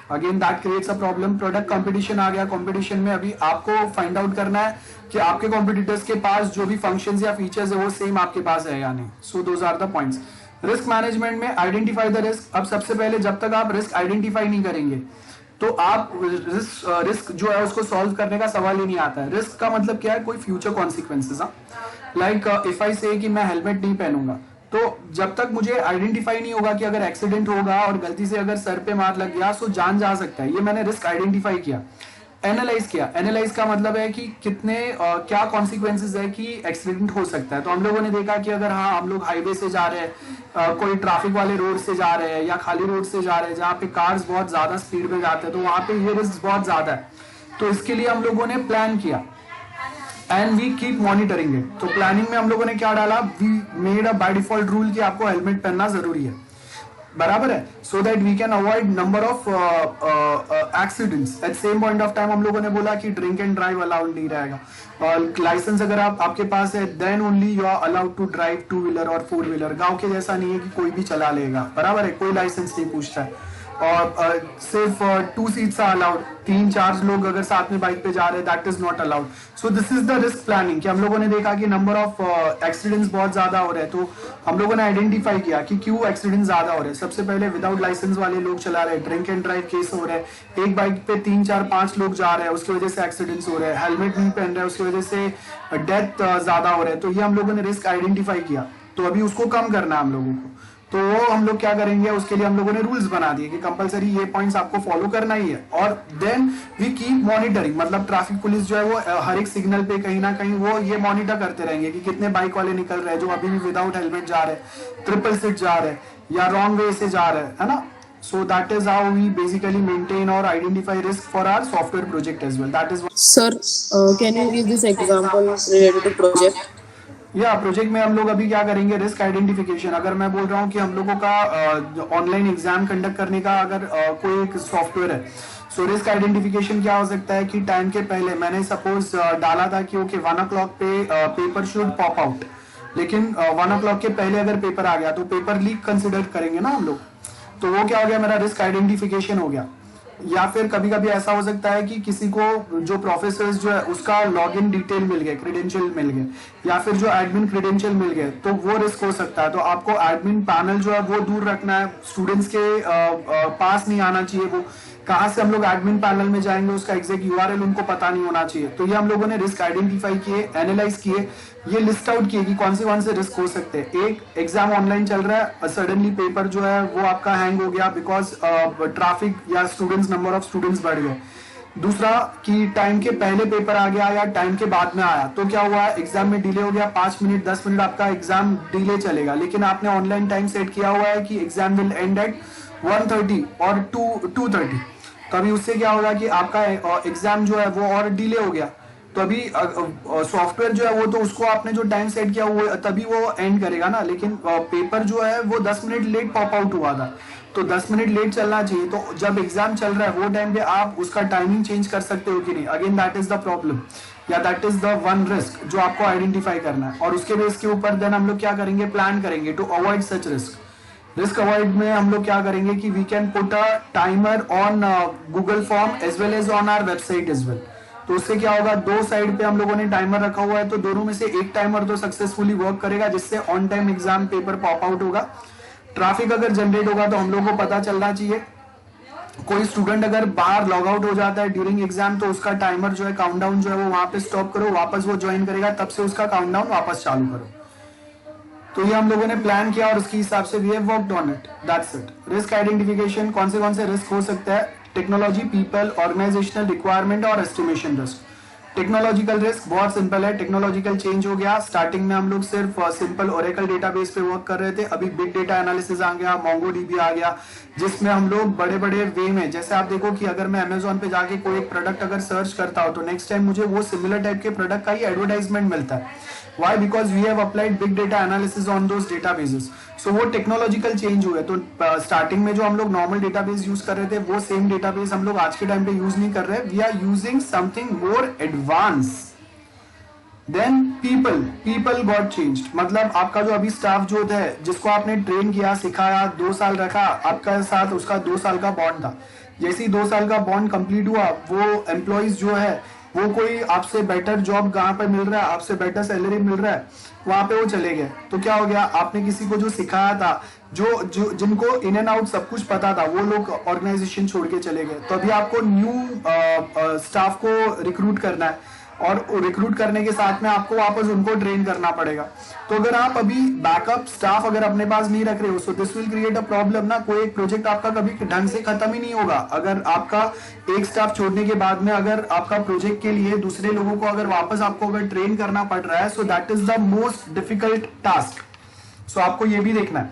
Again that creates a problem. Product competition आ गया, competition में अभी आपको फाइंड आउट करना है कि आपके कॉम्पिटिटर्स के पास जो भी फंक्शंस या फीचर्स है वो सेम आपके पास है या नहीं। So those are the points. Risk management में आइडेंटिफाई द रिस्क। अब सबसे पहले जब तक आप रिस्क आइडेंटिफाई नहीं करेंगे तो आप रिस्क जो है उसको सॉल्व करने का सवाल ही नहीं आता है। रिस्क का मतलब क्या है, कोई future consequences. Like if I say कि मैं हेलमेट नहीं पहनूंगा, तो जब तक मुझे आइडेंटिफाई नहीं होगा कि अगर एक्सीडेंट होगा और गलती से अगर सर पे मार लग गया तो जान जा सकता है, ये मैंने रिस्क आइडेंटिफाई किया, एनालाइज किया। एनालाइज का मतलब है कि कितने क्या कॉन्सिक्वेंसेस है कि एक्सीडेंट हो सकता है। तो हम लोगों ने देखा कि अगर हाँ हम लोग हाईवे से जा रहे हैं, कोई ट्रैफिक वाले रोड से जा रहे हैं या खाली रोड से जा रहे हैं जहाँ पे कार्स बहुत ज्यादा स्पीड में जाते हैं, तो वहां पे ये रिस्क बहुत ज्यादा है। तो इसके लिए हम लोगों ने प्लान किया and we keep monitoring it. तो प्लानिंग में हम लोगों ने क्या डाला, we made a by default rule कि आपको हेलमेट पहनना जरूरी है, बराबर है, so that we can avoid number of accidents. At same point of time हम लोगों ने बोला कि ड्रिंक एंड ड्राइव अलाउड नहीं रहेगा, और लाइसेंस अगर आपके पास है then only you are allowed to drive 2 wheeler और 4 व्हीलर। गांव के जैसा नहीं है कि कोई भी चला लेगा, बराबर है, कोई लाइसेंस नहीं पूछता है। और सिर्फ 2 सीट्स आर अलाउड, 3-4 लोग अगर साथ में बाइक पे जा रहे हैं that is not allowed. So this is the risk planning कि हम लोगों ने देखा कि नंबर ऑफ एक्सीडेंट्स बहुत ज्यादा हो रहे हैं, तो हम लोगों ने आइडेंटिफाई किया कि क्यों एक्सीडेंट ज्यादा हो रहे हैं। सबसे पहले विदाउट लाइसेंस वाले लोग चला रहे हैं, ड्रिंक एंड ड्राइव केस हो रहे हैं, एक बाइक पे 3-4-5 लोग जा रहे हैं उसकी वजह से एक्सीडेंट्स हो रहे हैं, हेलमेट नहीं पहन रहे हैं उसकी वजह से डेथ ज्यादा हो रहे हैं। तो ये हम लोगों ने रिस्क आइडेंटिफाई किया, तो अभी उसको कम करना है हम लोगों को। तो हम लोग क्या करेंगे, उसके लिए हम लोगों ने रूल्स बना दिए कि कंपलसरी ये पॉइंट्स आपको फॉलो करना ही है। और देन वी कीप मॉनिटरिंग, मतलब ट्रैफिक पुलिस जो है वो हर एक सिग्नल पे कहीं ना कहीं वो ये मॉनिटर करते रहेंगे कि कितने बाइक वाले निकल रहे हैं जो अभी भी विदाउट हेलमेट जा रहे हैं, ट्रिपल सीट जा रहे हैं या रॉन्ग वे से जा रहे हैं, है ना। So that is how we basically maintain or identify risk for our software project as well. That is what... Sir, can you give this example related to project? या प्रोजेक्ट में हम लोग अभी क्या करेंगे, रिस्क आइडेंटिफिकेशन। अगर मैं बोल रहा हूँ कि हम लोगों का ऑनलाइन एग्जाम कंडक्ट करने का अगर कोई एक सॉफ्टवेयर है, सो रिस्क आइडेंटिफिकेशन क्या हो सकता है कि टाइम के पहले मैंने सपोज डाला था कि ओके 1 o'clock पे पेपर शुड पॉप आउट, लेकिन 1 o'clock के पहले अगर पेपर आ गया तो पेपर लीक कंसिडर करेंगे ना हम लोग, तो वो क्या हो गया, मेरा रिस्क आइडेंटिफिकेशन हो गया। या फिर कभी कभी ऐसा हो सकता है कि किसी को जो प्रोफेसर जो है उसका लॉगिन डिटेल मिल गए, क्रेडेंशियल मिल गए, या फिर जो एडमिन क्रेडेंशियल मिल गए, तो वो रिस्क हो सकता है। तो आपको एडमिन पैनल जो है वो दूर रखना है, स्टूडेंट्स के पास नहीं आना चाहिए। वो कहाँ से हम लोग एडमिन पैनल में जाएंगे उसका एग्जैक्ट URL उनको पता नहीं होना चाहिए। तो ये हम लोगों ने रिस्क आइडेंटिफाई किए, एनालाइज किए, ये लिस्ट आउट किए कि कौन से रिस्क हो सकते हैं। एक एग्जाम ऑनलाइन चल रहा है, सडनली पेपर जो है वो आपका हैंग हो गया बिकॉज ट्रैफिक या स्टूडेंट्स, नंबर ऑफ स्टूडेंट्स बढ़ गए, दूसरा कि टाइम के पहले पेपर आ गया या टाइम के बाद में आया तो क्या हुआ, एग्जाम में डिले हो गया, 5 मिनट 10 मिनट आपका एग्जाम डिले चलेगा, लेकिन आपने ऑनलाइन टाइम सेट किया हुआ है कि एग्जाम विल एंड एट 1:30 और 2:30, तो अभी उससे क्या होगा कि आपका एग्जाम जो है वो और डिले हो गया। तो अभी सॉफ्टवेयर जो है वो तो उसको आपने जो टाइम सेट किया वो तभी वो एंड करेगा ना, लेकिन पेपर जो है वो 10 मिनट लेट पॉप आउट हुआ था, तो 10 मिनट लेट चलना चाहिए। तो जब एग्जाम चल रहा है वो टाइम पे आप उसका टाइमिंग चेंज कर सकते हो कि नहीं, again that is the problem या that is the one risk जो आपको आइडेंटिफाई करना है, और उसके बेस के ऊपर देन हम लोग क्या करेंगे, प्लान करेंगे to avoid such risk avoid में हम लोग क्या करेंगे कि we can put a timer on Google form as well as on our website as well. तो उससे क्या होगा, दो साइड पे हम लोगों ने टाइमर रखा हुआ है, तो दोनों में से एक टाइमर तो सक्सेसफुली वर्क करेगा जिससे on time exam paper pop out होगा। ट्रैफिक अगर जनरेट होगा तो हम लोगों को पता चलना चाहिए, कोई स्टूडेंट अगर बाहर लॉग आउट हो जाता है ड्यूरिंग एग्जाम तो उसका टाइमर जो है काउंटडाउन जो है वो वहां पे स्टॉप करो, वापस वो ज्वाइन करेगा, तब से उसका काउंटडाउन वापस चालू करो। तो ये हम लोगों ने प्लान किया और उसके हिसाब से we have worked on it, that's it. Risk identification, कौन से रिस्क हो सकता है, टेक्नोलॉजी, पीपल, ऑर्गेनाइजेशनल रिक्वायरमेंट और एस्टिमेशन रिस्क। टेक्नोलॉजिकल रिस्क बहुत सिंपल है, टेक्नोलॉजिकल चेंज हो गया, स्टार्टिंग में हम लोग सिर्फ सिंपल ओरेकल डेटाबेस पे वर्क कर रहे थे, अभी बिग डेटा एनालिसिस आ गया, मोंगोडीबी आ गया, जिसमें हम लोग बड़े बड़े वे में, जैसे आप देखो कि अगर मैं अमेजोन पे जाके कोई एक प्रोडक्ट अगर सर्च करता हूँ तो नेक्स्ट टाइम मुझे वो सिमिलर टाइप के प्रोडक्ट का ही एडवर्टाइजमेंट मिलता है। Why? Because we have applied big data analysis on those databases. So वो टेक्नोलॉजिकल चेंज हुए, तो स्टार्टिंग में जो हम लोग नॉर्मल डेटाबेस यूज कर रहे थे वो सेम डेटाबेस हम लोग आज के टाइम पे यूज नहीं कर रहे, we are using something more advance. Then people got changed, मतलब आपका जो अभी स्टाफ जो है जिसको आपने ट्रेन किया, सिखाया, 2 साल रखा आपका साथ, उसका 2 साल का बॉन्ड था, जैसे ही 2 साल का बॉन्ड कंप्लीट हुआ वो एम्प्लॉइज जो है वो कोई आपसे बेटर जॉब कहाँ पर मिल रहा है, आपसे बेटर सैलरी मिल रहा है, वहां पे वो चले गए, तो क्या हो गया, आपने किसी को जो सिखाया था, जो जिनको इन एंड आउट सब कुछ पता था, वो लोग ऑर्गेनाइजेशन छोड़ के चले गए, तो अभी आपको न्यू स्टाफ को रिक्रूट करना है, और रिक्रूट करने के साथ में आपको वापस उनको ट्रेन करना पड़ेगा। तो अगर आप अभी बैकअप स्टाफ अगर अपने पास नहीं रख रहे हो, so this will create a problem ना, कोई एक प्रोजेक्ट आपका कभी ढंग से खत्म ही नहीं होगा अगर आपका एक स्टाफ छोड़ने के बाद में अगर आपका प्रोजेक्ट के लिए दूसरे लोगों को अगर वापस आपको अगर ट्रेन करना पड़ रहा है, so that is the most difficult task. So आपको ये भी देखना है।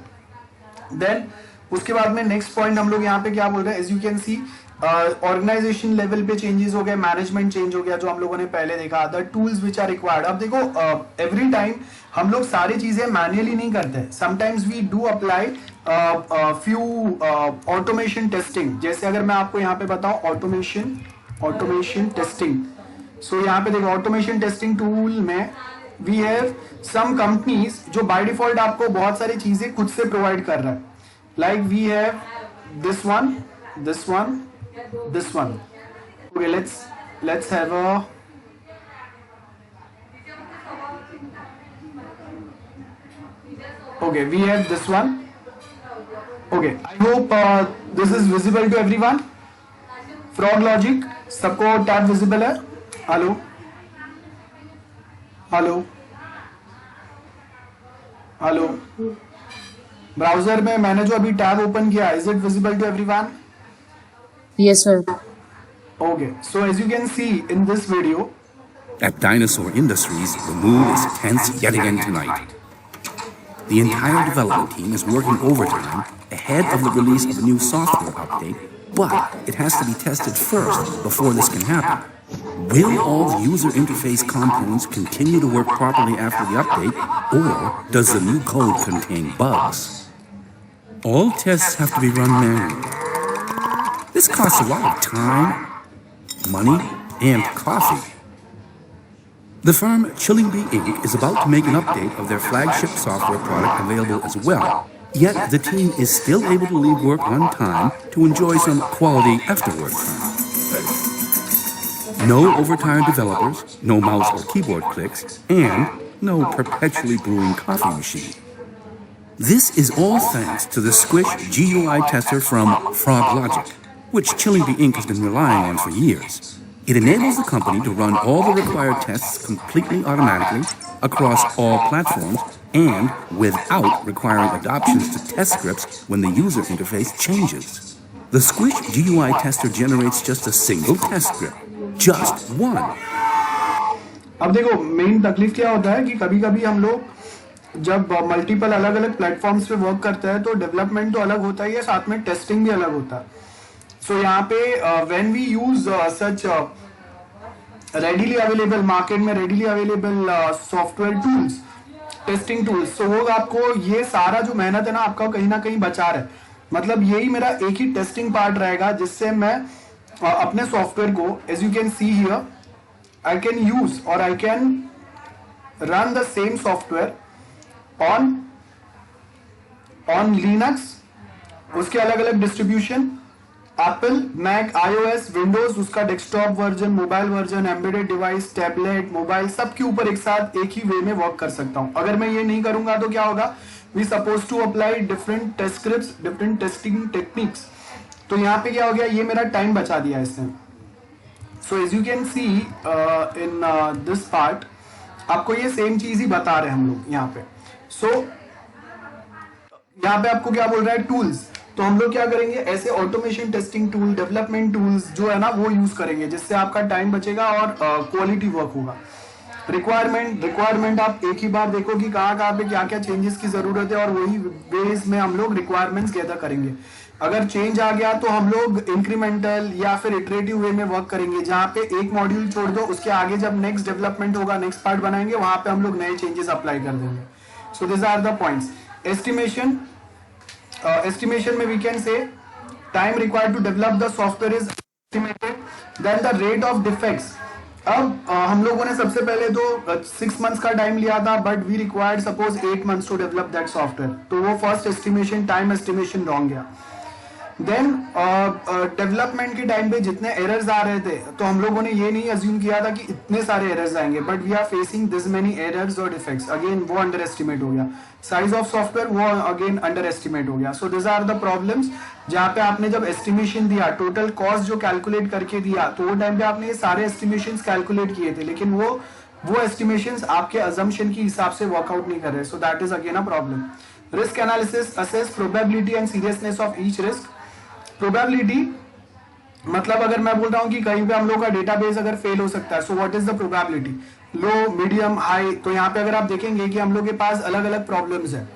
देन उसके बाद में नेक्स्ट पॉइंट हम लोग यहाँ पे क्या बोल रहे हैं, as you can see organization level पे चेंजेस हो गए, मैनेजमेंट चेंज हो गया जो हम लोगों ने पहले देखा, the tools which are required. अब देखो एवरी टाइम हम लोग सारी चीजें मैन्युअली नहीं करते, sometimes we do apply few automation testing, जैसे अगर मैं आपको यहाँ पे बताऊं ऑटोमेशन टेस्टिंग, सो यहाँ पे देखो ऑटोमेशन टेस्टिंग टूल में वी हैव सम कंपनीज जो बाय डिफॉल्ट आपको बहुत सारी चीजें खुद से प्रोवाइड कर रहा है, like we have this one. Okay, let's have a okay, we have this one. Okay, I hope this is visible to everyone. Frog Logic, सबको टैब विजिबल है? हेलो ब्राउजर में मैंने जो अभी टैब ओपन किया, is it visible to everyone? Yes, sir. Okay, so as you can see in this video, At Dinosaur Industries, the mood is tense yet again tonight. The entire development team is working overtime ahead of the release of a new software update, but it has to be tested first before this can happen. Will all the user interface components continue to work properly after the update, or does the new code contain bugs? All tests have to be run manually. This costs a lot of time, money, and coffee. The firm Chilling Bee Inc. is about to make an update of their flagship software product available as well. Yet the team is still able to leave work on time to enjoy some quality after-work time. No overtired developers, no mouse or keyboard clicks, and no perpetually brewing coffee machine. This is all thanks to the Squish GUI tester from Frog Logic, which Chilling Bee Inc. has been relying on for years. It enables the company to run all the required tests completely automatically across all platforms and without requiring adoptions to test scripts when the user interface changes. The Squish GUI tester generates just a single test script. Just one. अब देखो main तकलीफ क्या होता है कि कभी कभी हम लोग जब मल्टीपल अलग अलग प्लेटफॉर्म्स पे वर्क करते हैं तो डेवलपमेंट तो अलग होता ही है, साथ में टेस्टिंग भी अलग होता है. सो यहाँ पे when we use such readily available market में readily available software tools, testing tools, तो वो आपको ये सारा जो मेहनत है ना आपका कहीं ना कहीं बचा रहा है. मतलब यही मेरा एक ही टेस्टिंग पार्ट रहेगा जिससे मैं अपने सॉफ्टवेयर को, as you can see here, I can use और I can run the same software on Linux, उसके अलग अलग distribution, Apple, Mac, iOS, Windows, उसका desktop version, mobile version, embedded device, tablet, mobile, सबके ऊपर एक साथ एक ही वे में वर्क कर सकता हूं. अगर मैं ये नहीं करूंगा तो क्या होगा, we suppose to apply different test scripts, different testing techniques. तो यहाँ पे क्या हो गया, ये मेरा टाइम बचा दिया इसने. So as you can see in this part आपको ये सेम चीज ही बता रहे हैं हम लोग यहाँ पे. सो यहाँ पे आपको क्या बोल रहा है, टूल्स. तो हम लोग क्या करेंगे, ऐसे automation testing tool, development tools जो है ना वो यूज करेंगे जिससे आपका टाइम बचेगा और क्वालिटी वर्क होगा. रिक्वायरमेंट आप एक ही बार देखो कि कहाँ कहाँ पे क्या क्या चेंजेस की जरूरत है और वही बेस में हम लोग रिक्वायरमेंट्स गैदर करेंगे. अगर चेंज आ गया तो हम लोग इंक्रीमेंटल या फिर इटरेटिव वे में वर्क करेंगे, जहाँ पे एक मॉड्यूल छोड़ दो उसके आगे जब नेक्स्ट डेवलपमेंट होगा, नेक्स्ट पार्ट बनाएंगे, वहां पे हम लोग नए चेंजेस अप्लाई कर देंगे. So this are the points. Estimation में we can say time required to develop the software is estimated, then the rate of defects. अब हम लोगों ने सबसे पहले तो 6 मंथ्स का टाइम लिया था, but we required suppose 8 months to develop that software. तो वो first estimation, time estimation wrong गया. देन डेवलपमेंट के टाइम पे जितने एरर्स आ रहे थे तो हम लोगों ने ये नहीं अज्यूम किया था कि इतने सारे एरर्स आएंगे, but we are facing this many errors और डिफेक्ट्स. अगेन वो अंडर एस्टिमेट हो गया. साइज ऑफ सॉफ्टवेयर वो अगेन अंडर एस्टिमेट हो गया. So this are the problems. जहाँ पे आपने जब एस्टिमेशन दिया, टोटल कॉस्ट जो कैलकुलेट करके दिया, तो वो टाइम पे आपने ये सारे एस्टिमेशन कैलकुलेट किए थे, लेकिन वो एस्टिमेशन आपके अजम्पशन के हिसाब से वर्कआउट नहीं कर रहे. सो that is again a problem. Risk analysis, assess probability and seriousness of each risk. Probability मतलब अगर मैं बोल रहा हूं कि कहीं पे हम लोग का डेटाबेस अगर फेल हो सकता है, so what is the probability, low, medium, high. तो यहाँ पे अगर आप देखेंगे कि हम लोग के पास अलग अलग प्रॉब्लम्स है,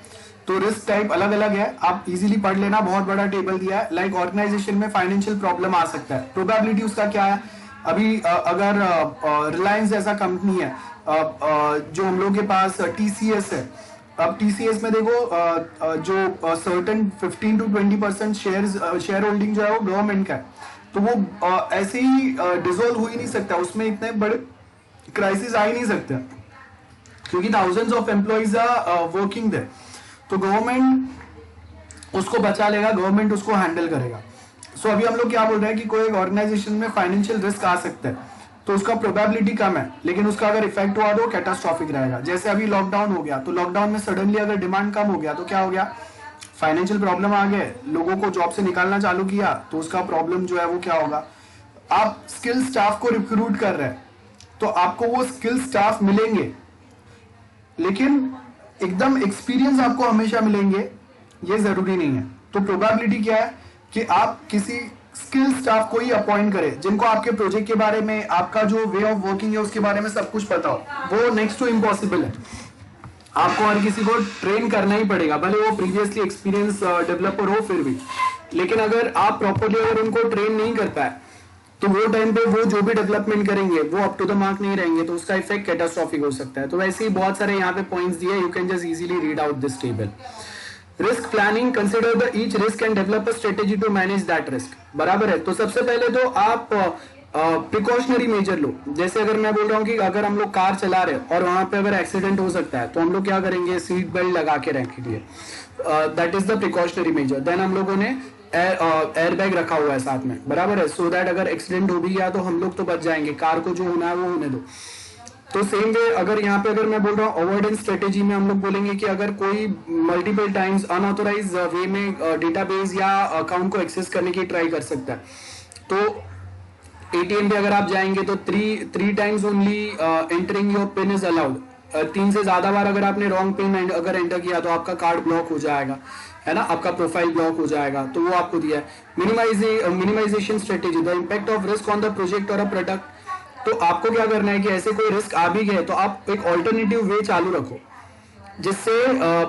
तो रिस्क टाइप अलग अलग है. आप इजीली पढ़ लेना, बहुत बड़ा टेबल दिया है. लाइक ऑर्गेनाइजेशन में फाइनेंशियल प्रॉब्लम आ सकता है, प्रोबेबिलिटी उसका क्या है. अभी अगर रिलायंस जैसा कंपनी है, जो हम लोग के पास टीसीएस है, अब टीसीएस में देखो जो सर्टेन 15 to 20% शेयर होल्डिंग जो है वो गवर्नमेंट का है, तो वो ऐसे ही डिसॉल्व हो ही नहीं सकता, उसमें इतने बड़े क्राइसिस आ ही नहीं सकते क्योंकि thousands of employees are working there. तो गवर्नमेंट उसको बचा लेगा, गवर्नमेंट उसको हैंडल करेगा. सो अभी हम लोग क्या बोल रहे हैं कि कोई एक ऑर्गेनाइजेशन में फाइनेंशियल रिस्क आ सकता है, तो उसका प्रोबेबिलिटी कम है, लेकिन उसका अगर इफेक्ट हुआ तो कैटास्ट्रॉफिक रहेगा. जैसे अभी लॉकडाउन हो गया, तो लॉकडाउन में सडनली अगर डिमांड कम हो गया तो क्या हो गया, फाइनेंशियल प्रॉब्लम आ गए, लोगों को जॉब से निकालना चालू किया, तो उसका प्रॉब्लम जो है वो क्या होगा. आप स्किल स्टाफ को रिक्रूट कर रहे हैं तो आपको वो स्किल स्टाफ मिलेंगे, लेकिन एकदम एक्सपीरियंस आपको हमेशा मिलेंगे ये जरूरी नहीं है. तो प्रोबेबिलिटी क्या है कि आप किसी स्किल स्टाफ को ही अपॉइंट करें जिनको आपके प्रोजेक्ट के बारे में, आपका जो वे ऑफ वर्किंग है उसके बारे में सब कुछ पता हो. वो नेक्स्ट टू इम्पॉसिबल है. आपको हर किसी को ट्रेन करना ही पड़ेगा, भले वो प्रीवियसली एक्सपीरियंस डेवलपर हो फिर भी. लेकिन अगर आप प्रॉपरली अगर उनको ट्रेन नहीं कर पाए तो वो टाइम पे वो जो भी डेवलपमेंट करेंगे वो अप टू द मार्क नहीं रहेंगे, तो उसका इफेक्ट कैटास्ट्रॉफिक हो सकता है. तो वैसे ही बहुत सारे यहाँ पे पॉइंट्स दिए, you can just easily read out this table. Risk planning, consider the each risk and develop a strategy to manage that risk. बराबर है. तो सबसे पहले तो आप प्रिकॉशनरी मेजर लो. जैसे अगर मैं बोल रहा हूँ कि अगर हम लोग कार चला रहे और वहां पे अगर एक्सीडेंट हो सकता है तो हम लोग क्या करेंगे, सीट बेल्ट लगा के रखेंगे, that is the precautionary measure. Then हम लोगों ने एयर बैग रखा हुआ है साथ में, बराबर है, सो दैट अगर एक्सीडेंट हो भी गया तो हम लोग तो बच जाएंगे, कार को जो होना है वो होने दो. तो सेम वे अगर यहाँ पे अगर मैं बोल रहा हूँ अवॉइडेंस स्ट्रेटेजी में हम लोग बोलेंगे कि अगर कोई मल्टीपल टाइम्स अनऑथोराइज वे में डेटाबेस या अकाउंट को एक्सेस करने की ट्राई कर सकता है, तो एटीएम पे अगर आप जाएंगे तो three times only entering your pin is allowed. 3 से ज्यादा बार अगर आपने रॉन्ग पिन अगर एंटर किया तो आपका कार्ड ब्लॉक हो जाएगा, है ना, आपका प्रोफाइल ब्लॉक हो जाएगा। तो वो आपको दिया है। Minimization strategy, the impact of risk on the project और अ प्रोडक्ट। तो आपको क्या करना है कि ऐसे कोई रिस्क आ भी गए तो आप एक ऑल्टरनेटिव वे चालू रखो जिससे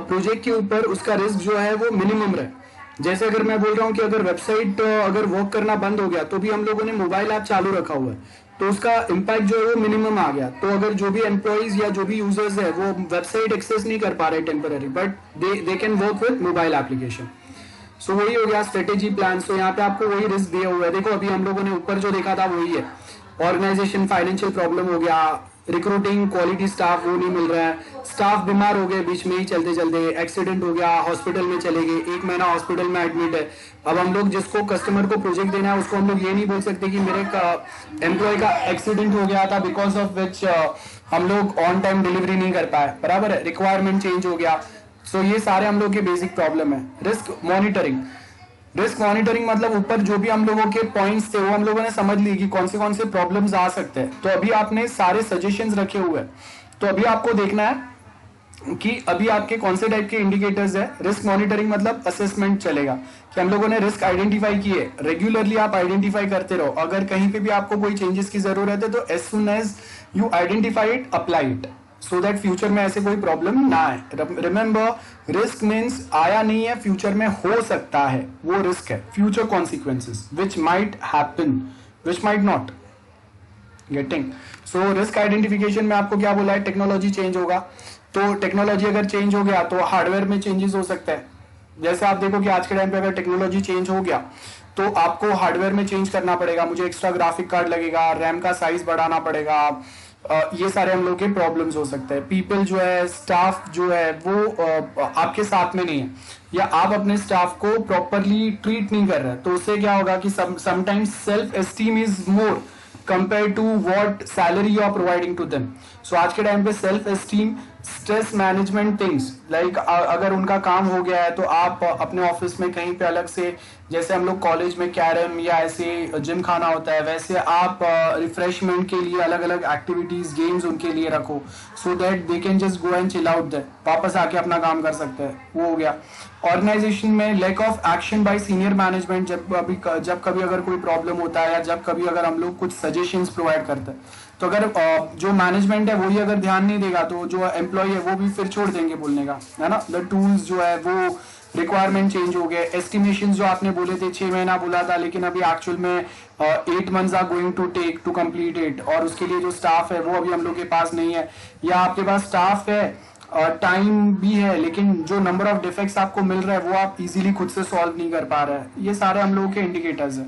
प्रोजेक्ट के ऊपर उसका रिस्क जो है वो मिनिमम रहे। जैसे अगर मैं बोल रहा हूँ कि अगर वेबसाइट अगर वर्क करना बंद हो गया तो भी हम लोगों ने मोबाइल ऐप चालू रखा हुआ है, तो उसका इम्पैक्ट जो है वो मिनिमम आ गया। तो अगर जो भी एम्प्लॉइज या जो भी यूजर्स है वो वेबसाइट एक्सेस नहीं कर पा रहे temporary, but they can work with mobile application. So वही हो गया स्ट्रेटेजी प्लान। सो यहाँ पे आपको वही रिस्क दिया हुआ है। देखो अभी हम लोगों ने ऊपर जो देखा था वही है, ऑर्गेनाइजेशन फाइनेंशियल प्रॉब्लम हो गया, रिक्रूटिंग क्वालिटी स्टाफ वो नहीं मिल रहा है, स्टाफ बीमार हो गए बीच में ही चलते चलते, एक्सीडेंट हो गया, हॉस्पिटल में चले गए, 1 महीना हॉस्पिटल में एडमिट है। अब हम लोग जिसको कस्टमर को प्रोजेक्ट देना है उसको हम लोग ये नहीं बोल सकते कि मेरे एम्प्लॉय का एक्सीडेंट हो गया था बिकॉज ऑफ विच हम लोग ऑन टाइम डिलीवरी नहीं कर पाए, बराबर है, रिक्वायरमेंट चेंज हो गया। सो ये सारे हम लोग के बेसिक प्रॉब्लम है। रिस्क मॉनिटरिंग, रिस्क मॉनिटरिंग मतलब ऊपर जो भी हम लोगों के पॉइंट्स थे वो हम लोगों ने समझ ली कि कौन से प्रॉब्लम्स आ सकते हैं। तो अभी आपने सारे सजेशंस रखे हुए हैं, तो अभी आपको देखना है कि अभी आपके कौन से टाइप के इंडिकेटर्स है। रिस्क मॉनिटरिंग मतलब असेसमेंट चलेगा कि हम लोगों ने रिस्क आइडेंटिफाई किए, रेगुलरली आप आइडेंटिफाई करते रहो। अगर कहीं पे भी आपको कोई चेंजेस की जरूरत है तो as soon as you identify it, apply it, so that future में ऐसे कोई प्रॉब्लम ना आए। रिमेंबर, रिस्क मीन्स आया नहीं है, फ्यूचर में हो सकता है, वो रिस्क है। Future consequences which might happen, which might not getting. So risk identification में आपको क्या बोला है, टेक्नोलॉजी चेंज होगा, तो टेक्नोलॉजी अगर चेंज हो गया तो हार्डवेयर में चेंजेस हो सकते हैं। जैसे आप देखो कि आज के टाइम पे अगर टेक्नोलॉजी चेंज हो गया तो आपको हार्डवेयर में चेंज करना पड़ेगा, मुझे एक्स्ट्रा ग्राफिक कार्ड लगेगा, रैम का साइज बढ़ाना पड़ेगा, ये सारे हम लोग के प्रॉब्लम्स हो सकते हैं। पीपल जो है, स्टाफ जो है वो आपके साथ में नहीं है, या आप अपने स्टाफ को प्रॉपरली ट्रीट नहीं कर रहे, तो उससे क्या होगा कि sometimes self esteem is more compare to what salary you are providing to them. So आज के टाइम पे self esteem, stress management things like अगर उनका काम हो गया है तो आप अपने ऑफिस में कहीं पे अलग से, जैसे हम लोग कॉलेज में कैरम या ऐसे जिम खाना होता है, वैसे आप रिफ्रेशमेंट के लिए अलग अलग एक्टिविटीज, गेम्स उनके लिए रखो, so that they can just go and chill out there, वापस आके अपना काम कर सकते हैं। वो हो गया। ऑर्गेनाइजेशन में lack of action by senior management, जब कभी अगर कोई प्रॉब्लम होता है या जब कभी अगर हम लोग कुछ सजेशंस प्रोवाइड करते हैं, तो अगर जो मैनेजमेंट है वही अगर ध्यान नहीं देगा तो जो एम्प्लॉय है वो भी फिर छोड़ देंगे बोलने का, है ना। द टूल्स जो है वो रिक्वायरमेंट चेंज हो गए, एस्टिमेशन जो आपने बोले थे 6 महीना बोला था, लेकिन अभी एक्चुअल में 8 months are going to take to complete it, और उसके लिए जो स्टाफ है वो अभी हम लोग के पास नहीं है, या आपके पास स्टाफ है, टाइम भी है, लेकिन जो नंबर ऑफ डिफेक्ट्स आपको मिल रहा है वो आप इजीली खुद से सॉल्व नहीं कर पा रहे हैं। ये सारे हम लोगों के इंडिकेटर्स है।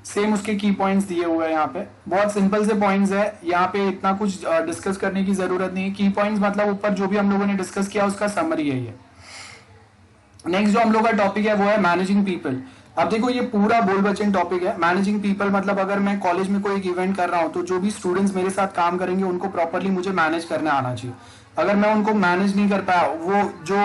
सेम उसके की पॉइंट्स दिए हुए हैं यहाँ पे, बहुत सिंपल से पॉइंट्स है, यहाँ पे इतना कुछ डिस्कस करने की जरूरत नहीं है। की पॉइंट्स मतलब ऊपर जो भी हम लोगों ने डिस्कस किया उसका समरी है ये। नेक्स्ट जो हम लोग का टॉपिक है वो है मैनेजिंग पीपल। अब देखो ये पूरा बोल बचन टॉपिक है। मैनेजिंग पीपल मतलब अगर मैं कॉलेज में कोई एक इवेंट कर रहा हूँ तो जो भी स्टूडेंट्स मेरे साथ काम करेंगे उनको प्रॉपरली मुझे मैनेज करना आना चाहिए। अगर मैं उनको मैनेज नहीं कर पाया, वो जो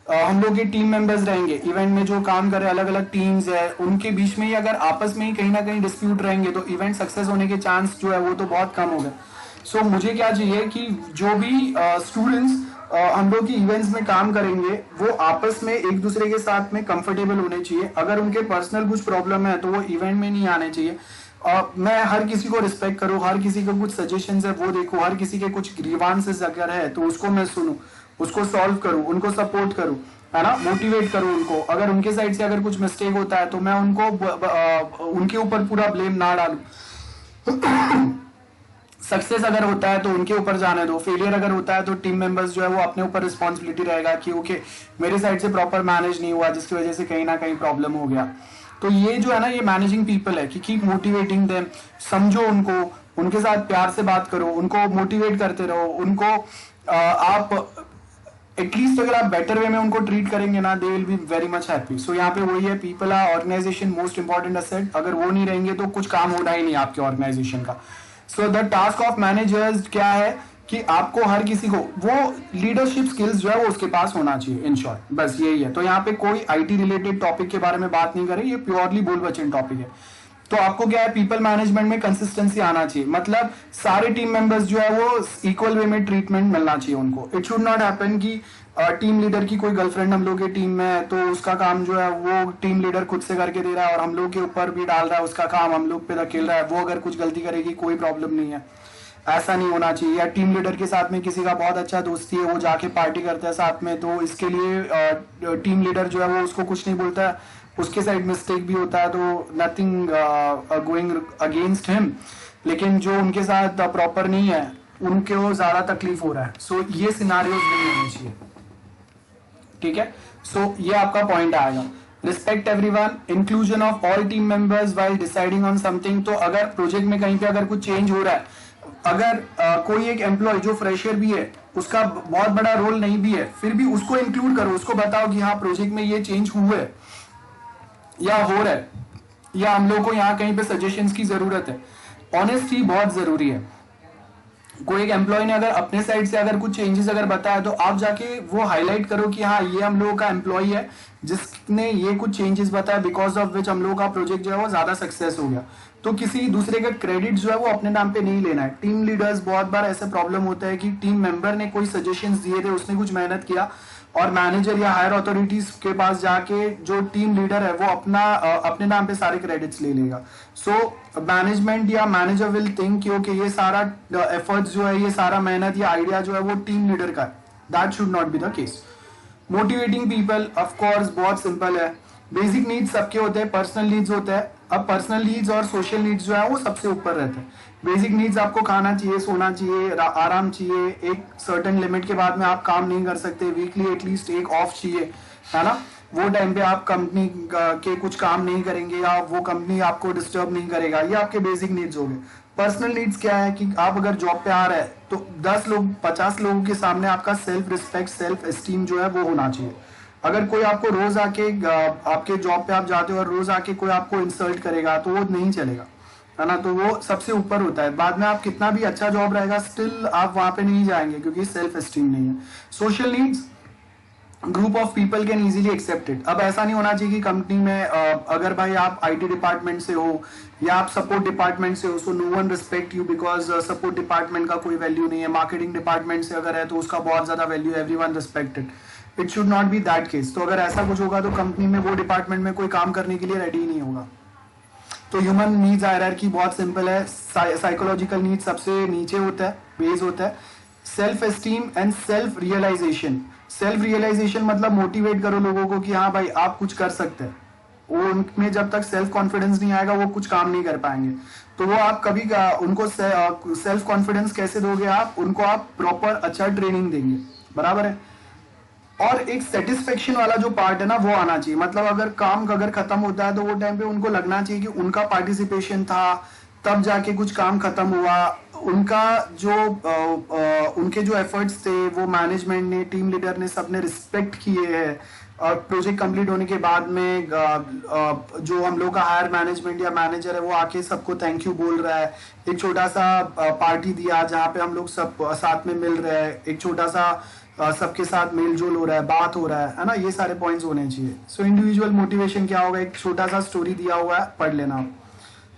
हम लोग के टीम मेंबर्स रहेंगे इवेंट में जो काम कर रहे अलग अलग टीम्स है, उनके बीच में ही अगर आपस में ही कहीं ना कहीं डिस्प्यूट रहेंगे तो इवेंट सक्सेस होने के चांस जो है वो तो बहुत कम हो गए। सो मुझे क्या चाहिए कि जो भी स्टूडेंट्स हम लोग की इवेंट्स में काम करेंगे वो आपस में एक दूसरे के साथ में कंफर्टेबल होने चाहिए। अगर उनके पर्सनल कुछ प्रॉब्लम है तो वो इवेंट में नहीं आने चाहिए। मैं हर किसी को रिस्पेक्ट करूँ, हर किसी को कुछ सजेशंस है वो देखूँ, हर किसी के कुछ ग्रीवांसेस अगर है तो उसको मैं सुनूं, उसको सॉल्व करूं, उनको सपोर्ट करूं, है ना, मोटिवेट करूं उनको। अगर उनके साइड से अगर कुछ मिस्टेक होता है तो मैं उनको उनके ऊपर पूरा ब्लेम ना डालूं। सक्सेस अगर होता है तो उनके ऊपर जाने दो, फेलियर अगर होता है तो टीम मेंबर्स जो है वो अपने ऊपर रिस्पॉन्सिबिलिटी रहेगा कि ओके मेरे साइड से प्रॉपर मैनेज नहीं हुआ जिसकी वजह से कहीं ना कहीं प्रॉब्लम हो गया। तो ये जो है ना ये मैनेजिंग पीपल है कि कीप मोटिवेटिंग देम, समझो उनको, उनके साथ प्यार से बात करो, उनको मोटिवेट करते रहो, उनको आप एटलीस्ट अगर आप बेटर वे में उनको ट्रीट करेंगे ना they will be very much happy. So यहाँ पे वही है, people are organisation most important asset. अगर वो नहीं रहेंगे तो कुछ काम होना ही नहीं आपके ऑर्गेनाइजेशन का। So the task of managers क्या है कि आपको हर किसी को वो लीडरशिप स्किल्स जो है वो उसके पास होना चाहिए, इन शॉर्ट बस यही है। तो यहाँ पे कोई आईटी रिलेटेड टॉपिक के बारे में बात नहीं करें, ये प्योरली बोल बचन टॉपिक है। तो आपको क्या है, पीपल मैनेजमेंट में कंसिस्टेंसी आना चाहिए, मतलब सारे टीम मेंबर्स जो है वो इक्वल वे में ट्रीटमेंट मिलना चाहिए उनको। इट शुड नॉट हैपन कि टीम लीडर की कोई गर्लफ्रेंड हम लोग की टीम में है तो उसका काम जो है वो टीम लीडर खुद से करके दे रहा है और हम लोग के ऊपर भी डाल रहा है, उसका काम हम लोग पे धकेल रहा है। वो अगर कुछ गलती करेगी कोई प्रॉब्लम नहीं है, ऐसा नहीं होना चाहिए। या टीम लीडर के साथ में किसी का बहुत अच्छा दोस्ती है, वो जाके पार्टी करता है साथ में, तो इसके लिए टीम लीडर जो है वो उसको कुछ नहीं बोलता है, उसके साइड मिस्टेक भी होता है तो नथिंग गोइंग अगेंस्ट हिम। लेकिन जो उनके साथ प्रॉपर नहीं है उनको ज्यादा तकलीफ हो रहा है। सो ये सिनारियोज नहीं होने चाहिए, ठीक है। सो ये आपका पॉइंट आएगा। Respect everyone, inclusion of all team members while deciding on something. तो अगर प्रोजेक्ट में कहीं पे अगर कुछ चेंज हो रहा है, अगर कोई एक एम्प्लॉय जो फ्रेशर भी है उसका बहुत बड़ा रोल नहीं भी है, फिर भी उसको इंक्लूड करो, उसको बताओ कि हाँ प्रोजेक्ट में ये चेंज हुए है या हो रहा है, या हम लोग को यहाँ कहीं पे सजेशंस की जरूरत है। ऑनेस्टी बहुत जरूरी है। कोई एक एम्प्लॉय ने अगर अपने साइड से अगर कुछ चेंजेस अगर बताया तो आप जाके वो हाईलाइट करो कि हाँ ये हम लोगों का एम्प्लॉय है जिसने ये कुछ चेंजेस बताया, बिकॉज ऑफ विच हम लोगों का प्रोजेक्ट जो है वो ज्यादा सक्सेस हो गया। तो किसी दूसरे का क्रेडिट जो है वो अपने नाम पे नहीं लेना है। टीम लीडर्स बहुत बार ऐसा प्रॉब्लम होता है कि टीम मेंबर ने कोई सजेशंस दिए थे, उसने कुछ मेहनत किया और मैनेजर या हायर अथॉरिटीज के पास जाके जो टीम लीडर है वो अपने नाम पे सारे क्रेडिट्स ले लेगा। सो मैनेजमेंट या मैनेजर विल थिंक कि ओके ये सारा एफर्ट्स जो है, ये सारा मेहनत या आइडिया जो है वो टीम लीडर का है। That should not be the case. Motivating people, of course बहुत सिंपल है। बेसिक नीड्स सबके होते हैं, पर्सनल नीड्स होते हैं। अब पर्सनल नीड्स और सोशल नीड्स जो है वो सबसे ऊपर रहते हैं। बेसिक नीड्स आपको खाना चाहिए, सोना चाहिए, आराम चाहिए। एक सर्टेन लिमिट के बाद में आप काम नहीं कर सकते, वीकली एटलीस्ट एक ऑफ चाहिए, है ना। वो टाइम पे आप कंपनी के कुछ काम नहीं करेंगे या वो कंपनी आपको डिस्टर्ब नहीं करेगा, ये आपके बेसिक नीड्स हो गए। पर्सनल नीड्स क्या है कि आप अगर जॉब पे आ रहे हैं तो 10 लोग 50 लोगों के सामने आपका सेल्फ रिस्पेक्ट, सेल्फ एस्टीम जो है वो होना चाहिए। अगर कोई आपको रोज आके आपके जॉब पे आप जाते हो और रोज आके कोई आपको इंसल्ट करेगा तो वो नहीं चलेगा, है ना। तो वो सबसे ऊपर होता है। बाद में आप कितना भी अच्छा जॉब रहेगा स्टिल आप वहां पे नहीं जाएंगे क्योंकि सेल्फ एस्टीम नहीं है। Social needs, group of people can easily accept it. अब ऐसा नहीं होना चाहिए कि कंपनी में अगर भाई आप आईटी डिपार्टमेंट से हो या आप सपोर्ट डिपार्टमेंट से हो, so no one respect you because support department का कोई वैल्यू नहीं है। मार्केटिंग डिपार्टमेंट से अगर है तो उसका बहुत ज्यादा वैल्यू है, everyone respected. It should not B that case. तो अगर ऐसा कुछ होगा तो कंपनी में वो डिपार्टमेंट में कोई काम करने के लिए रेडी ही नहीं होगा। तो ह्यूमन नीड्स हायरार्की बहुत सिंपल है। साइकोलॉजिकल नीड सबसे नीचे होता है, बेस होता है। Self esteem and self realization. Self realization मतलब मोटिवेट करो लोगों को कि हाँ भाई आप कुछ कर सकते हैं। वो उनमें जब तक सेल्फ कॉन्फिडेंस नहीं आएगा वो कुछ काम नहीं कर पाएंगे। तो वो आप कभी उनको सेल्फ कॉन्फिडेंस कैसे दोगे? आप उनको आप प्रॉपर अच्छा ट्रेनिंग देंगे, बराबर है। और एक सेटिस्फेक्शन वाला जो पार्ट है ना वो आना चाहिए। मतलब अगर काम अगर खत्म होता है तो वो टाइम पे उनको लगना चाहिए कि उनका पार्टिसिपेशन था, तब जाके कुछ काम खत्म हुआ। उनका जो उनके जो एफर्ट्स थे वो मैनेजमेंट ने, टीम लीडर ने, सबने रिस्पेक्ट किए हैं। और प्रोजेक्ट कंप्लीट होने के बाद में जो हम लोग का हायर मैनेजमेंट या मैनेजर है वो आके सबको थैंक यू बोल रहा है। एक छोटा सा पार्टी दिया जहाँ पे हम लोग सब साथ में मिल रहे हैं, एक छोटा सा सबके साथ मेल जोल हो रहा है, बात हो रहा है ना। ये सारे पॉइंट्स होने चाहिए। सो इंडिविजुअल मोटिवेशन क्या होगा, एक छोटा सा स्टोरी दिया हुआ है, पढ़ लेना आप।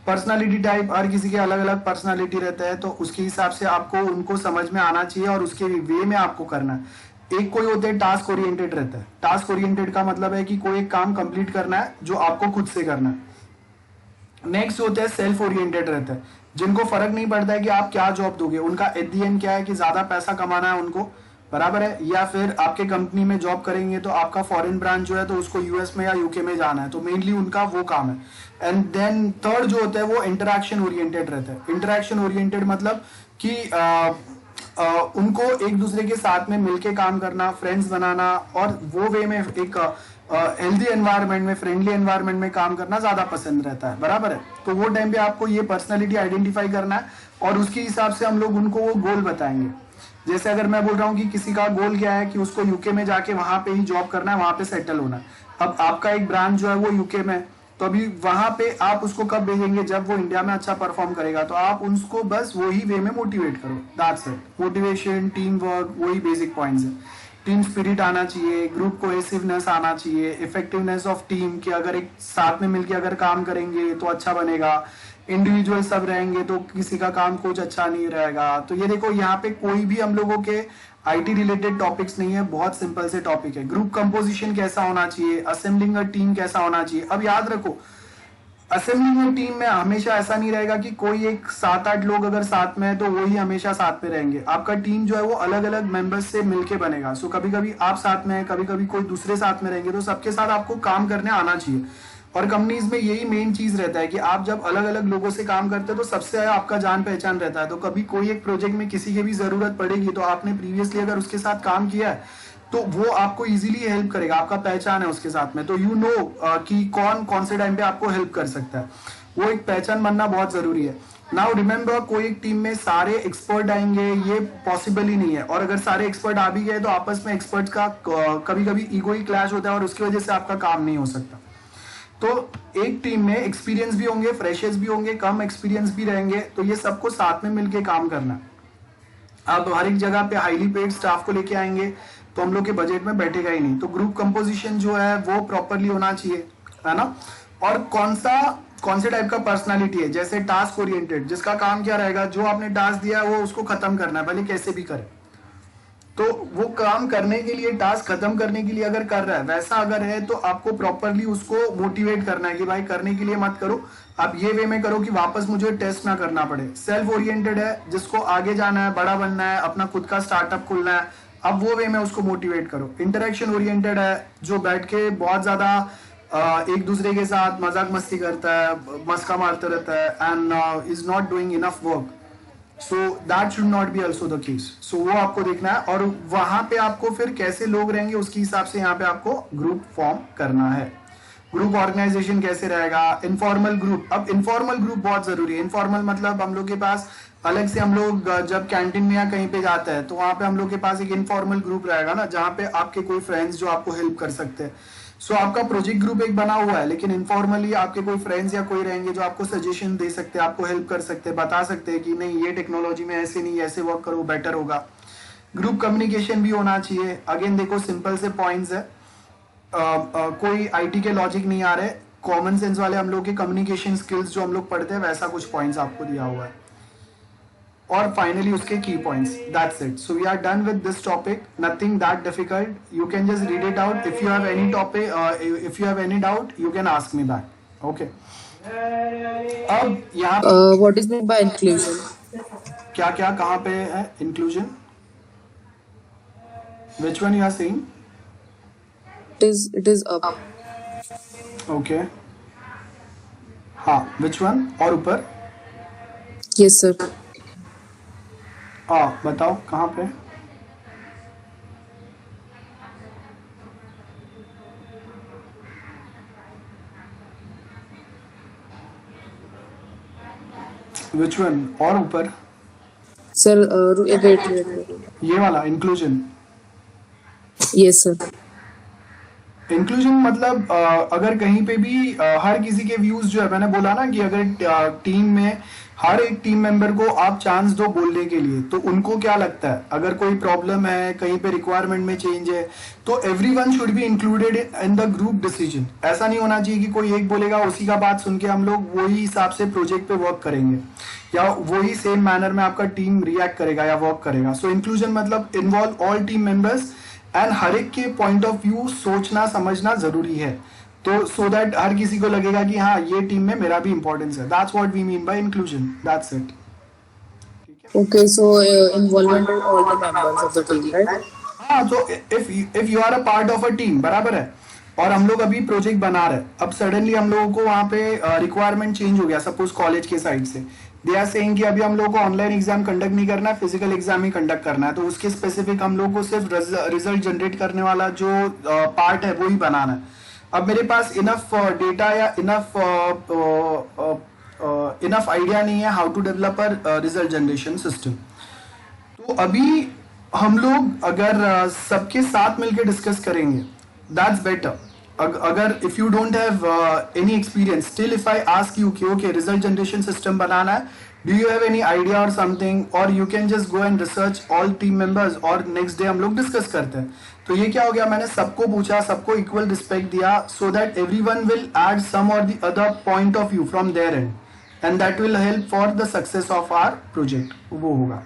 पर्सनालिटी टाइप, हर किसी के अलग अलग पर्सनालिटी रहता है तो उसके हिसाब से आपको उनको समझ में आना चाहिए और उसके वे में आपको करना है। एक कोई होते हैं टास्क ओरिएंटेड रहता है। टास्क ओरिएंटेड का मतलब है कि कोई एक काम कंप्लीट करना है जो आपको खुद से करना है। नेक्स्ट होते हैं सेल्फ ओरिएंटेड रहता है, जिनको फर्क नहीं पड़ता है कि आप क्या जॉब दोगे, उनका एट दी एंड क्या है कि ज्यादा पैसा कमाना है उनको, बराबर है। या फिर आपके कंपनी में जॉब करेंगे तो आपका फॉरेन ब्रांच जो है तो उसको यूएस में या यूके में जाना है, तो मेनली उनका वो काम है। एंड देन थर्ड जो होता है वो इंटरैक्शन ओरिएंटेड रहता है। इंटरैक्शन ओरिएंटेड मतलब कि उनको एक दूसरे के साथ में मिलके काम करना, फ्रेंड्स बनाना और वो वे में एक हेल्दी एनवायरनमेंट में, फ्रेंडली एनवायरनमेंट में काम करना ज्यादा पसंद रहता है, बराबर है। तो वो टाइम पे आपको ये पर्सनैलिटी आइडेंटिफाई करना है और उसके हिसाब से हम लोग उनको वो गोल बताएंगे। जैसे अगर मैं बोल रहा हूँ कि किसी का गोल क्या है कि उसको यूके में जाके वहां पे ही जॉब करना है, वहां पे सेटल होना है। अब आपका एक ब्रांच जो है वो यूके में, तो अभी वहां पे आप उसको कब भेजेंगे, जब वो इंडिया में अच्छा परफॉर्म करेगा। तो आप उसको बस वही वे में मोटिवेट करो, that's it. Motivation, team work, वही बेसिक पॉइंट्स है। टीम स्पिरिट आना चाहिए, ग्रुप कोहेसिवनेस आना चाहिए, इफेक्टिवनेस ऑफ टीम कि अगर एक साथ में मिलके अगर काम करेंगे तो अच्छा बनेगा, इंडिविजुअल सब रहेंगे तो किसी का काम कुछ अच्छा नहीं रहेगा। तो ये देखो यहाँ पे कोई भी हम लोगों के आईटी रिलेटेड टॉपिक्स नहीं है, बहुत सिंपल से टॉपिक है। ग्रुप कंपोजिशन कैसा होना चाहिए, असेंबलिंग अ टीम कैसा होना चाहिए। अब याद रखो असेंबलिंग टीम में हमेशा ऐसा नहीं रहेगा कि कोई एक 7-8 लोग अगर साथ में है तो वही हमेशा साथ में रहेंगे। आपका टीम जो है वो अलग अलग मेंबर्स से मिलके बनेगा। सो कभी कभी आप साथ में हैं, कभी कभी कोई दूसरे साथ में रहेंगे, तो सबके साथ आपको काम करने आना चाहिए। और कंपनीज में यही मेन चीज रहता है कि आप जब अलग अलग लोगों से काम करते हैं तो सबसे ज्यादा आपका जान पहचान रहता है। तो कभी कोई एक प्रोजेक्ट में किसी की भी जरूरत पड़ेगी तो आपने प्रीवियसली अगर उसके साथ काम किया है तो वो आपको इजीली हेल्प करेगा, आपका पहचान है उसके साथ में, तो यू नो कि कौन कौन से टाइम पे आपको हेल्प कर सकता है। वो एक पहचान बनना बहुत जरूरी है। नाउ रिमेंबर कोई एक टीम में सारे एक्सपर्ट आएंगे ये पॉसिबल ही नहीं है, और अगर सारे एक्सपर्ट आ भी गए तो आपस में एक्सपर्ट का कभी कभी ईगो ही क्लैश होता है और उसकी वजह से आपका काम नहीं हो सकता। तो एक टीम में एक्सपीरियंस भी होंगे, फ्रेशर्स भी होंगे, कम एक्सपीरियंस भी रहेंगे, तो ये सबको साथ में मिलके काम करना है। अब हर एक जगह पे हाईली पेड स्टाफ को लेके आएंगे तो हम लोग के बजट में बैठेगा ही नहीं। तो ग्रुप कंपोजिशन जो है वो प्रॉपरली होना चाहिए, है ना। और कौन से टाइप का पर्सनालिटी है, जैसे टास्क ओरिएंटेड, जिसका काम क्या रहेगा, जो आपने टास्क दिया है वो उसको खत्म करना है, भले कैसे भी करे। तो वो काम करने के लिए, टास्क खत्म करने के लिए अगर कर रहा है, वैसा अगर है तो आपको प्रॉपरली उसको मोटिवेट करना है कि भाई करने के लिए मत करो, आप ये वे में करो कि वापस मुझे टेस्ट ना करना पड़े। सेल्फ ओरिएंटेड है, जिसको आगे जाना है, बड़ा बनना है, अपना खुद का स्टार्टअप खोलना है, अब वो वे में उसको मोटिवेट करो। इंटरेक्शन ओरिएंटेड है, जो बैठ के बहुत ज्यादा एक दूसरे के साथ मजाक मस्ती करता है, मस्का मारता रहता है and is not doing enough work, so that should not be also the case. So वो आपको देखना है, और वहां पे आपको फिर कैसे लोग रहेंगे उसके हिसाब से यहाँ पे आपको ग्रुप फॉर्म करना है। ग्रुप ऑर्गेनाइजेशन कैसे रहेगा, इनफॉर्मल ग्रुप। अब इनफॉर्मल ग्रुप बहुत जरूरी है। इनफॉर्मल मतलब हम लोग के पास अलग से, हम लोग जब कैंटीन में या कहीं पे जाते हैं तो वहां पे हम लोग के पास एक इनफॉर्मल ग्रुप रहेगा ना, जहाँ पे आपके कोई फ्रेंड्स जो आपको हेल्प कर सकते हैं। सो आपका प्रोजेक्ट ग्रुप एक बना हुआ है, लेकिन इनफॉर्मली आपके कोई फ्रेंड्स या कोई रहेंगे जो आपको सजेशन दे सकते हैं, आपको हेल्प कर सकते हैं, बता सकते हैं कि नहीं ये टेक्नोलॉजी में ऐसे नहीं, ऐसे वर्क करो बेटर होगा। ग्रुप कम्युनिकेशन भी होना चाहिए। अगेन देखो सिंपल से पॉइंट्स है, कोई आईटी के लॉजिक नहीं आ रहे, कॉमन सेंस वाले हम लोग के कम्युनिकेशन स्किल्स जो हम लोग पढ़ते हैं वैसा कुछ पॉइंट्स आपको दिया हुआ है, और फाइनली उसके की points. That's it. So we are done with this topic, nothing that difficult, you can just read it out. If you have any topic, if you have any doubt you can ask me back. Okay, अब यहाँ What is meant by inclusion? क्या क्या कहाँ पे है inclusion, which one you are saying? It is up. Okay, हाँ which one, और ऊपर? Yes, sir. हाँ बताओ कहाँ पे? विच वन, और ऊपर? Sir, wait. ये वाला इंक्लूजन। Yes, sir. इंक्लूजन मतलब अगर कहीं पे भी हर किसी के व्यूज जो है, मैंने बोला ना कि अगर टीम में हर एक टीम मेंबर को आप चांस दो बोलने के लिए, तो उनको क्या लगता है, अगर कोई प्रॉब्लम है, कहीं पे रिक्वायरमेंट में चेंज है, तो everyone should be included in the group decision. ऐसा नहीं होना चाहिए कि कोई एक बोलेगा उसी का बात सुन के हम लोग वही हिसाब से प्रोजेक्ट पे वर्क करेंगे, या वही सेम मैनर में आपका टीम रिएक्ट करेगा या वर्क करेगा। सो इंक्लूजन मतलब involve all team members, and हर एक के पॉइंट ऑफ व्यू सोचना समझना जरूरी है, तो सो दैट हर किसी को लगेगा कि हाँ ये टीम में मेरा भी इंपॉर्टेंस है। That's what we mean by inclusion, that's it. Okay, so involvement of all the members of the team, right? हाँ, तो if you are a part of a team, बराबर है, और हम लोग अभी प्रोजेक्ट बना रहे, अब सडनली हम लोगों को वहाँ पे रिक्वायरमेंट चेंज हो गया, सपोज कॉलेज के साइड से दे आर सेइंग कि अभी हम लोग को ऑनलाइन एग्जाम कंडक्ट नहीं करना है, फिजिकल एग्जाम ही कंडक्ट करना है, तो उसके स्पेसिफिक हम लोग को सिर्फ रिजल्ट जनरेट करने वाला जो पार्ट है वो ही बनाना है। अब मेरे पास इनफ डेटा या इनफ आइडिया नहीं है how to develop a result generation system. तो अभी हम लोग अगर सबके साथ मिलकर डिस्कस करेंगे दैट्स बेटर, अगर if you don't have any experience, still if I ask you कि ओके रिजल्ट जनरेशन सिस्टम बनाना है, do you have any idea और समथिंग, और you can just go and research all team members, और next day हम लोग discuss करते हैं. तो ये क्या हो गया, मैंने सबको पूछा, सबको इक्वल रिस्पेक्ट दिया, so that everyone will add some or the other point of view from their end, and that will help for the success of our project. वो होगा.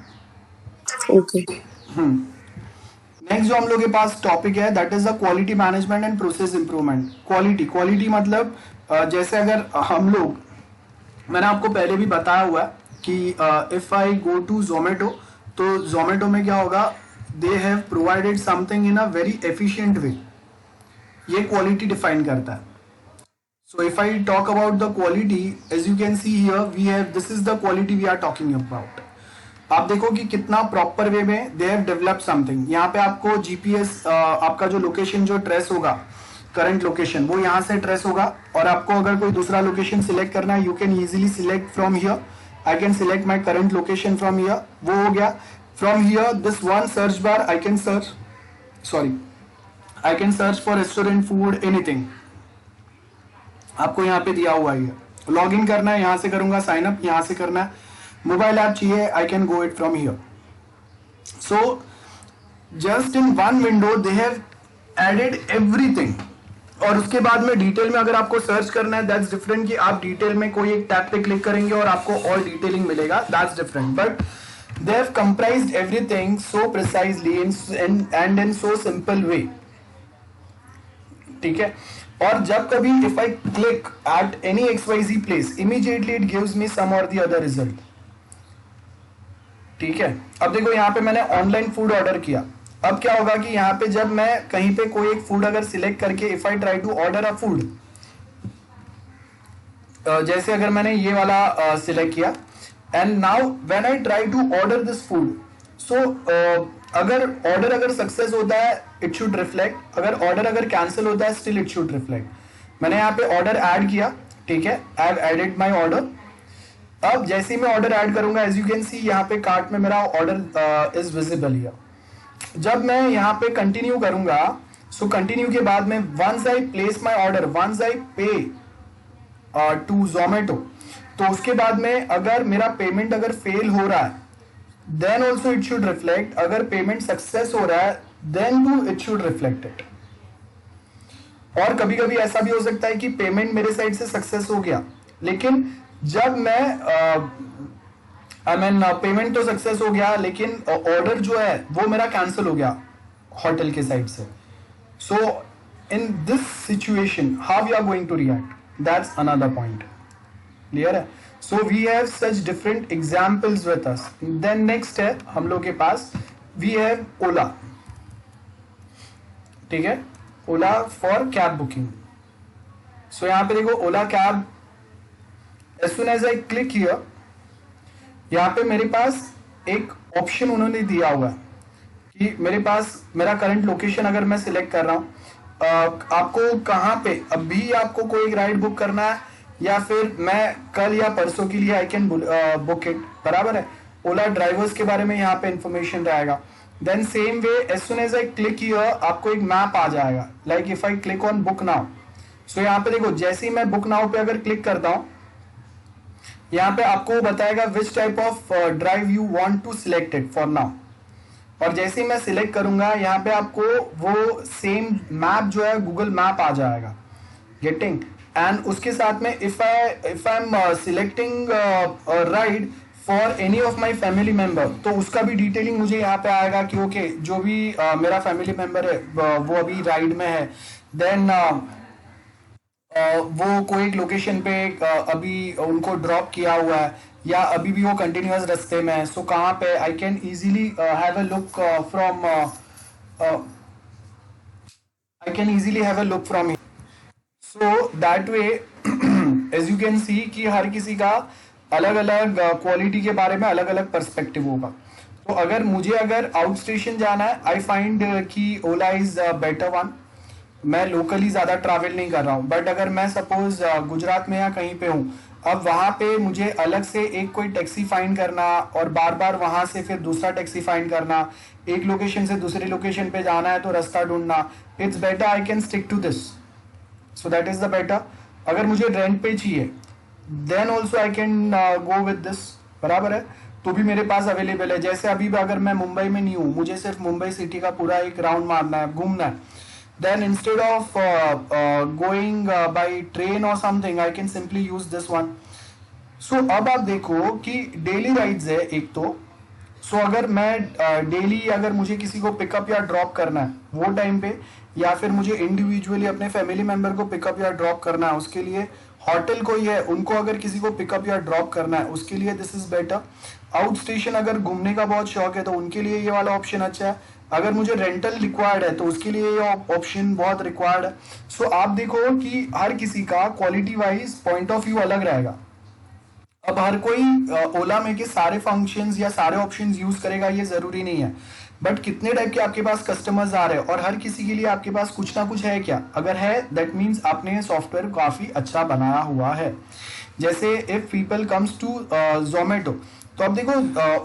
Okay. नेक्स्ट जो हम लोग के पास टॉपिक है that is the quality management and process improvement. Quality मतलब जैसे अगर हम लोग, मैंने आपको पहले भी बताया हुआ है कि if I go to Zomato, तो जोमेटो में क्या होगा, they have provided something in a very efficient way. ये क्वालिटी डिफाइन करता है. So if I talk about the quality, as you can see here we have, this is the quality we are talking about. आप देखो कि कितना proper way में they have develop something. यहाँ पे आपको जीपीएस, आपका जो लोकेशन जो ट्रेस होगा, करंट लोकेशन, वो यहाँ से ट्रेस होगा, और आपको अगर कोई दूसरा लोकेशन सिलेक्ट करना है, you can easily select from here. I can select my current location from here. वो हो गया. From here this one search bar I can search for restaurant, food, anything. आपको यहाँ पे दिया हुआ है. लॉग इन करना है, यहाँ से करूंगा. साइन अप यहाँ से करना है. मोबाइल ऐप चाहिए, I can go it from here. So just in one window they have added everything. और उसके बाद में डिटेल में अगर आपको सर्च करना है, दैट्स डिफरेंट, कि आप डिटेल में कोई एक टैब पे क्लिक करेंगे और आपको और डिटेलिंग मिलेगा, that's different. But they have comprised everything so precisely and in so simple way. ठीक है. और जब कभी if I click at any XYZ place, immediately it gives me some or the other result. ठीक है. अब देखो यहाँ पे मैंने ऑनलाइन फूड ऑर्डर किया. अब क्या होगा कि यहाँ पे जब मैं कहीं पे कोई एक फूड अगर सिलेक्ट करके if I try to order a food, जैसे अगर मैंने ये वाला सिलेक्ट किया, and now when I try to order this food, so अगर ऑर्डर अगर सक्सेस होता है इट शुड रिफ्लेक्ट, अगर कैंसिल होता है स्टिल इट शुड रिफ्लेक्ट. मैंने यहाँ पे ऑर्डर ऐड किया. ठीक है. I have added my order. अब जैसे ही मैं ऑर्डर ऐड करूंगा, एज यू कैन सी यहाँ पे कार्ट में मेरा ऑर्डर इज विजिबल हियर. जब मैं यहाँ पे कंटिन्यू करूंगा, सो कंटिन्यू के बाद में once I place my order, once I pay to Zomato, तो उसके बाद में अगर मेरा पेमेंट अगर फेल हो रहा है, then also it should reflect. अगर पेमेंट सक्सेस हो रहा है, then too it should reflect it. और कभी कभी ऐसा भी हो सकता है कि पेमेंट मेरे साइड से सक्सेस हो गया, लेकिन जब मैं पेमेंट तो सक्सेस हो गया, लेकिन ऑर्डर जो है वो मेरा कैंसिल हो गया होटल के साइड से. So in this situation how you are going to react, that's another point. Clear है. So we have such different examples with us. Then next है हम लोग के पास, वी हैव ओला. ठीक है. Ola for cab booking. So यहाँ पे देखो Ola cab, as soon as I click here, यहाँ पे मेरे पास एक ऑप्शन उन्होंने दिया हुआ है कि मेरे पास मेरा करंट लोकेशन अगर मैं सिलेक्ट कर रहा हूँ, आपको कहाँ पे अभी आपको कोई राइड बुक करना है, या फिर मैं कल या परसों के लिए आई कैन बुक इट. बराबर है. ओला ड्राइवर्स के बारे में यहाँ पे इंफॉर्मेशन रहेगा. Then same way as soon as I click here, आपको एक मैप आ जाएगा. Like if I click on book now, so यहाँ पे देखो जैसे ही मैं बुक नाउ पे अगर क्लिक करता हूँ, यहाँ पे आपको बताएगा which type of drive you want to select it for now. और जैसे ही मैं सिलेक्ट करूंगा, यहाँ पे आपको वो सेम मैप जो है गूगल मैप आ जाएगा. गेटिंग. एंड उसके साथ में if I am selecting ride for any of my family member, तो उसका भी डिटेलिंग मुझे यहाँ पे आएगा कि ओके जो भी मेरा फैमिली मेंबर है वो अभी राइड में है. देन वो कोई एक लोकेशन पे अभी उनको ड्रॉप किया हुआ है, या अभी भी वो कंटिन्यूअस रास्ते में है. सो कहाँ पे I can easily have a look from, I can easily have a look from. So that way as you can see कि हर किसी का अलग अलग क्वालिटी के बारे में अलग अलग पर्सपेक्टिव होगा. तो अगर मुझे आउट स्टेशन जाना है, आई फाइंड कि ओला इज बेटर वन. मैं लोकली ज्यादा ट्रैवल नहीं कर रहा हूँ, बट अगर मैं सपोज गुजरात में या कहीं पे हूँ, अब वहां पे मुझे अलग से एक कोई टैक्सी फाइंड करना और बार बार वहां से फिर दूसरा टैक्सी फाइंड करना, एक लोकेशन से दूसरी लोकेशन पे जाना है तो रास्ता ढूंढना, it's better I can stick to this. So that is the better. अगर मुझे रेंट पे चाहिए then also I can go with this, बराबर है, तो भी मेरे पास अवेलेबल है. जैसे अभी भी अगर मैं मुंबई में नहीं हूँ, मुझे सिर्फ मुंबई सिटी का पूरा एक राउंड मारना है, घूमना है, then instead of going by train और something I can simply use this one. So अब आप देखो कि डेली राइड्स है एक तो. सो अगर मैं डेली अगर मुझे किसी को पिकअप या ड्रॉप करना है वो टाइम पे, या फिर मुझे इंडिविजुअली अपने फैमिली मेंबर को पिकअप या ड्रॉप करना है, उसके लिए होटल कोई है उनको अगर किसी को पिकअप या ड्रॉप करना है उसके लिए this is better. Out station अगर घूमने का बहुत शौक है तो उनके लिए ये वाला ऑप्शन अच्छा है. अगर मुझे रेंटल रिक्वायर्ड है तो उसके लिए ये ऑप्शन बहुत रिक्वायर्ड है. सो आप देखो कि हर किसी का quality wise point of view अलग रहेगा. अब हर कोई ओला में के सारे फंक्शंस या सारे ऑप्शंस यूज करेगा ये जरूरी नहीं है, बट कितने टाइप के आपके पास कस्टमर्स आ रहे हैं और हर किसी के लिए आपके पास कुछ ना कुछ है क्या. अगर है दैट मीन्स आपने सॉफ्टवेयर काफी अच्छा बनाया हुआ है. जैसे if people comes to Zomato, तो अब देखो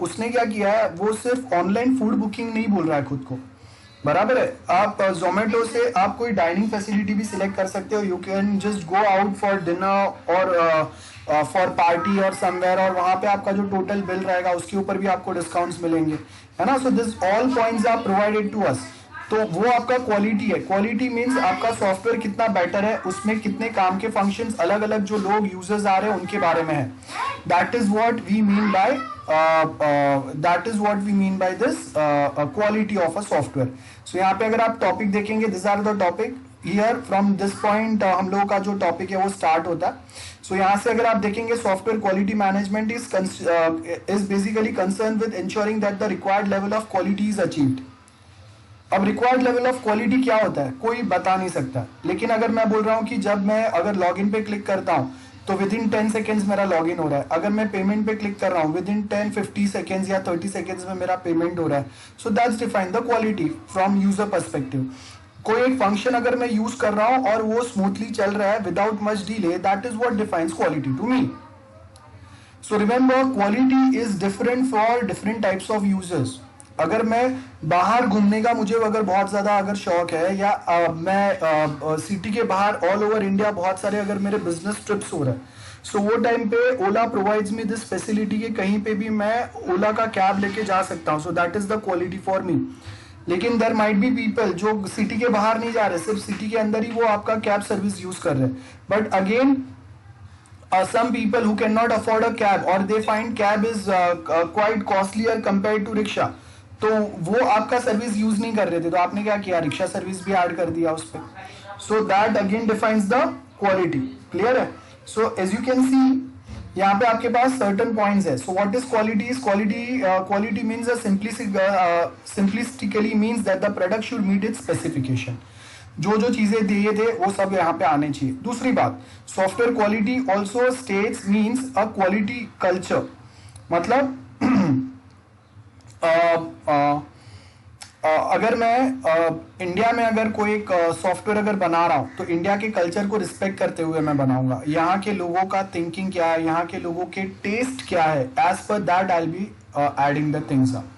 उसने क्या किया है, वो सिर्फ ऑनलाइन फूड बुकिंग नहीं बोल रहा है खुद को, बराबर है. आप जोमेटो से आप कोई डाइनिंग फैसिलिटी भी सिलेक्ट कर सकते हो. You can just go out for dinner और फॉर पार्टी और समवेयर, और वहां पे आपका जो टोटल बिल रहेगा उसके ऊपर भी आपको डिस्काउंट्स मिलेंगे, है ना. So this all points are provided to us. तो वो आपका क्वालिटी है. क्वालिटी मीन्स आपका सॉफ्टवेयर कितना बेटर है, उसमें कितने काम के फंक्शंस अलग अलग जो लोग यूजर्स आ रहे हैं उनके बारे में है. That is what we mean by this quality of a software. So यहाँ पे अगर आप टॉपिक देखेंगे, this are the topic here. From this point हम लोगों का जो टॉपिक है वो स्टार्ट होता है. सो यहाँ से अगर आप देखेंगे, software quality management is basically concern with ensuring that the required level of quality is achieved. अब रिक्वायर्ड लेवल ऑफ क्वालिटी क्या होता है कोई बता नहीं सकता, लेकिन अगर मैं बोल रहा हूँ कि जब मैं अगर लॉगिन पे क्लिक करता हूँ तो विद इन 10 सेकेंड्स मेरा लॉगिन हो रहा है. अगर मैं पेमेंट पे क्लिक कर रहा हूँ विद इन 10-50 सेकेंड्स या 30 सेकेंड्स में मेरा पेमेंट हो रहा है. So that's define the quality from user perspective. कोई एक फंक्शन अगर मैं यूज कर रहा हूं और वो स्मूथली चल रहा है without much delay, that is what defines quality to me. So remember quality is different for different types of users. अगर मैं बाहर घूमने का मुझे अगर बहुत ज्यादा अगर शौक है, या मैं सिटी के बाहर ऑल ओवर इंडिया बहुत सारे अगर मेरे बिजनेस ट्रिप्स हो रहे हैं, सो वो टाइम पे ओला प्रोवाइड्स मी दिस फैसिलिटी कि कहीं पे भी मैं ओला का कैब लेके जा सकता हूँ. सो that is the quality for me. लेकिन देयर माइट बी पीपल जो सिटी के बाहर नहीं जा रहे, सिर्फ सिटी के अंदर ही वो आपका कैब सर्विस यूज कर रहे हैं. But again some people who cannot afford a cab or they find cab is quite costlier compared to rickshaw, तो वो आपका सर्विस यूज नहीं कर रहे थे, तो आपने क्या किया, रिक्शा सर्विस भी ऐड कर दिया उस पर. So that again defines the quality. Clear है. So as you can see यहाँ पे आपके पास सर्टन पॉइंट्स है. So what is quality? Is quality means simplistically means that the product should meet its specification. जो जो चीजें दिए थे वो सब यहाँ पे आने चाहिए. दूसरी बात, software quality also states means a quality culture. मतलब अगर मैं इंडिया में अगर कोई एक सॉफ्टवेयर अगर बना रहा हूँ तो इंडिया के कल्चर को रिस्पेक्ट करते हुए मैं बनाऊंगा. यहाँ के लोगों का थिंकिंग क्या है, यहाँ के लोगों के टेस्ट क्या है, as per that I will be adding the things up.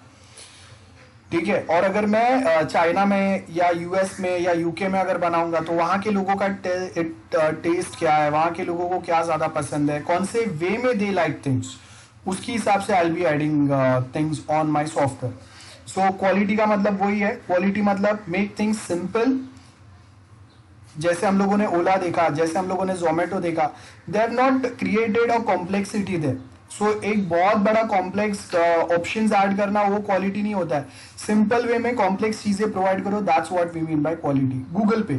ठीक है. और अगर मैं चाइना में या यूएस में या यूके में अगर बनाऊंगा तो वहाँ के लोगों का टेस्ट क्या है, वहाँ के लोगों को क्या ज्यादा पसंद है, कौन से वे में दे लाइक थिंग्स, उसके हिसाब से आई will be adding things on my software. So quality का मतलब वही है. क्वालिटी मतलब मेक थिंग्स सिंपल. जैसे हम लोगों ने ओला देखा, जैसे हम लोगों ने जोमेटो देखा, they have not created a complexity there. So एक बहुत बड़ा कॉम्प्लेक्स ऑप्शंस ऐड करना वो क्वालिटी नहीं होता है. सिंपल वे में कॉम्प्लेक्स चीजें प्रोवाइड करो, that's what we mean by quality. Google pay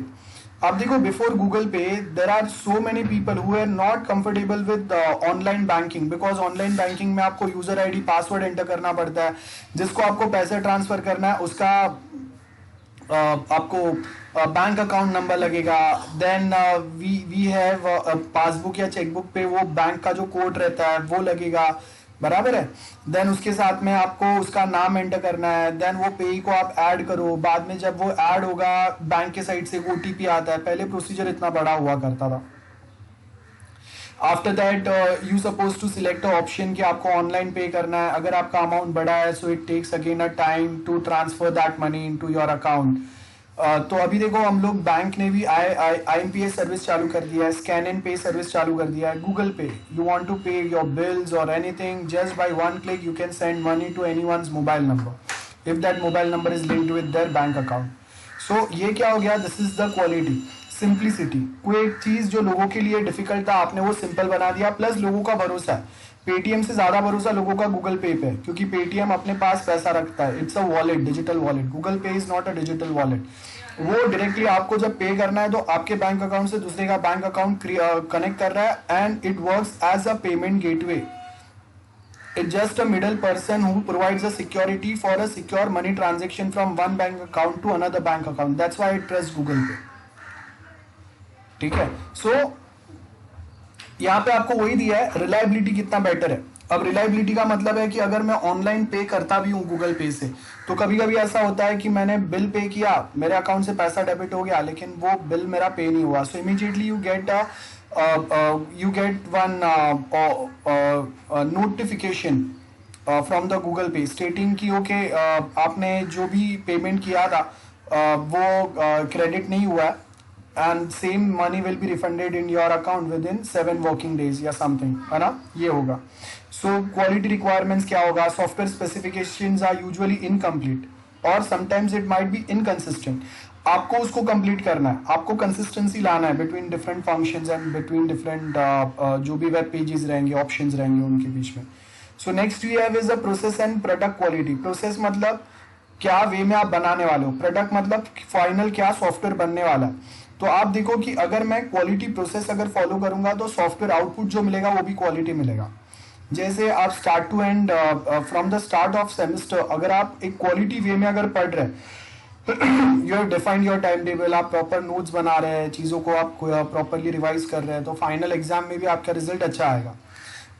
आप देखो, before Google pay there are so many people who are not comfortable with online banking, because online banking में आपको यूजर आईडी पासवर्ड एंटर करना पड़ता है. जिसको आपको पैसे ट्रांसफर करना है उसका आपको बैंक अकाउंट नंबर लगेगा. देन वी हैव पासबुक या चेकबुक पे वो बैंक का जो कोड रहता है वो लगेगा, बराबर है. देन उसके साथ में आपको उसका नाम एंटर करना है. देन वो पेई को आप ऐड करो. बाद में जब वो ऐड होगा बैंक के साइड से ओटीपी आता है. पहले प्रोसीजर इतना बड़ा हुआ करता था. After that you suppose to select a option कि आपको ऑनलाइन पे करना है. अगर आपका अमाउंट बड़ा है so it takes again a time to transfer that money into your account. तो अभी देखो हम लोग बैंक ने भी IMPS सर्विस चालू कर दिया है, स्कैन एंड पे सर्विस चालू कर दिया है. Google pay, you want to pay your bills और anything, just by one click you can send money to anyone's mobile number if that mobile number is linked with their bank account. So ये क्या हो गया, this is the quality, simplicity. कोई एक चीज जो लोगों के लिए डिफिकल्ट था आपने वो सिंपल बना दिया. प्लस लोगों का भरोसा है, पेटीएम से ज्यादा भरोसा लोगों का गूगल पे है, क्योंकि पेटीएम अपने पास पैसा रखता है. It's a wallet, digital wallet. Google pay is not a digital wallet. वो डायरेक्टली आपको जब पे करना है तो आपके बैंक अकाउंट से दूसरे का बैंक अकाउंट कनेक्ट कर रहा है, and it works as a payment gateway. It's just a middle person who provides a security for a secure money transaction from one bank account to another bank account. That's why I trust Google Pay. ठीक है. So यहाँ पे आपको वही दिया है, reliability कितना better है. अब रिलायबिलिटी का मतलब है कि अगर मैं ऑनलाइन पे करता भी हूँ गूगल पे से, तो कभी कभी ऐसा होता है कि मैंने बिल पे किया, मेरे अकाउंट से पैसा डेबिट हो गया, लेकिन वो बिल मेरा पे नहीं हुआ. सो immediately you get one notification from the Google Pay stating कि ओके आपने जो भी पेमेंट किया था वो क्रेडिट नहीं हुआ and same money will be refunded in your account within 7 working days या समथिंग, है ना. ये होगा. सो क्वालिटी रिक्वायरमेंट्स क्या होगा, software specifications are usually incomplete और sometimes it might be inconsistent. आपको उसको कंप्लीट करना है, आपको कंसिस्टेंसी लाना है between different functions and between different जो भी वेब पेजेस रहेंगे, ऑप्शंस रहेंगे उनके बीच में. So next we have is the process and product quality. Process मतलब क्या वे में आप बनाने वाले हो, प्रोडक्ट मतलब फाइनल क्या सॉफ्टवेयर बनने वाला है. तो आप देखो कि अगर मैं क्वालिटी प्रोसेस अगर फॉलो करूंगा तो सॉफ्टवेयर आउटपुट जो मिलेगा वो भी क्वालिटी मिलेगा. जैसे आप start to end from the start of semester अगर आप एक क्वालिटी वे में अगर पढ़ रहे हैं, you have defined your time table, आप प्रॉपर नोट्स बना रहे हैं, चीज़ों को आप प्रॉपरली रिवाइज कर रहे हैं, तो फाइनल एग्जाम में भी आपका रिजल्ट अच्छा आएगा.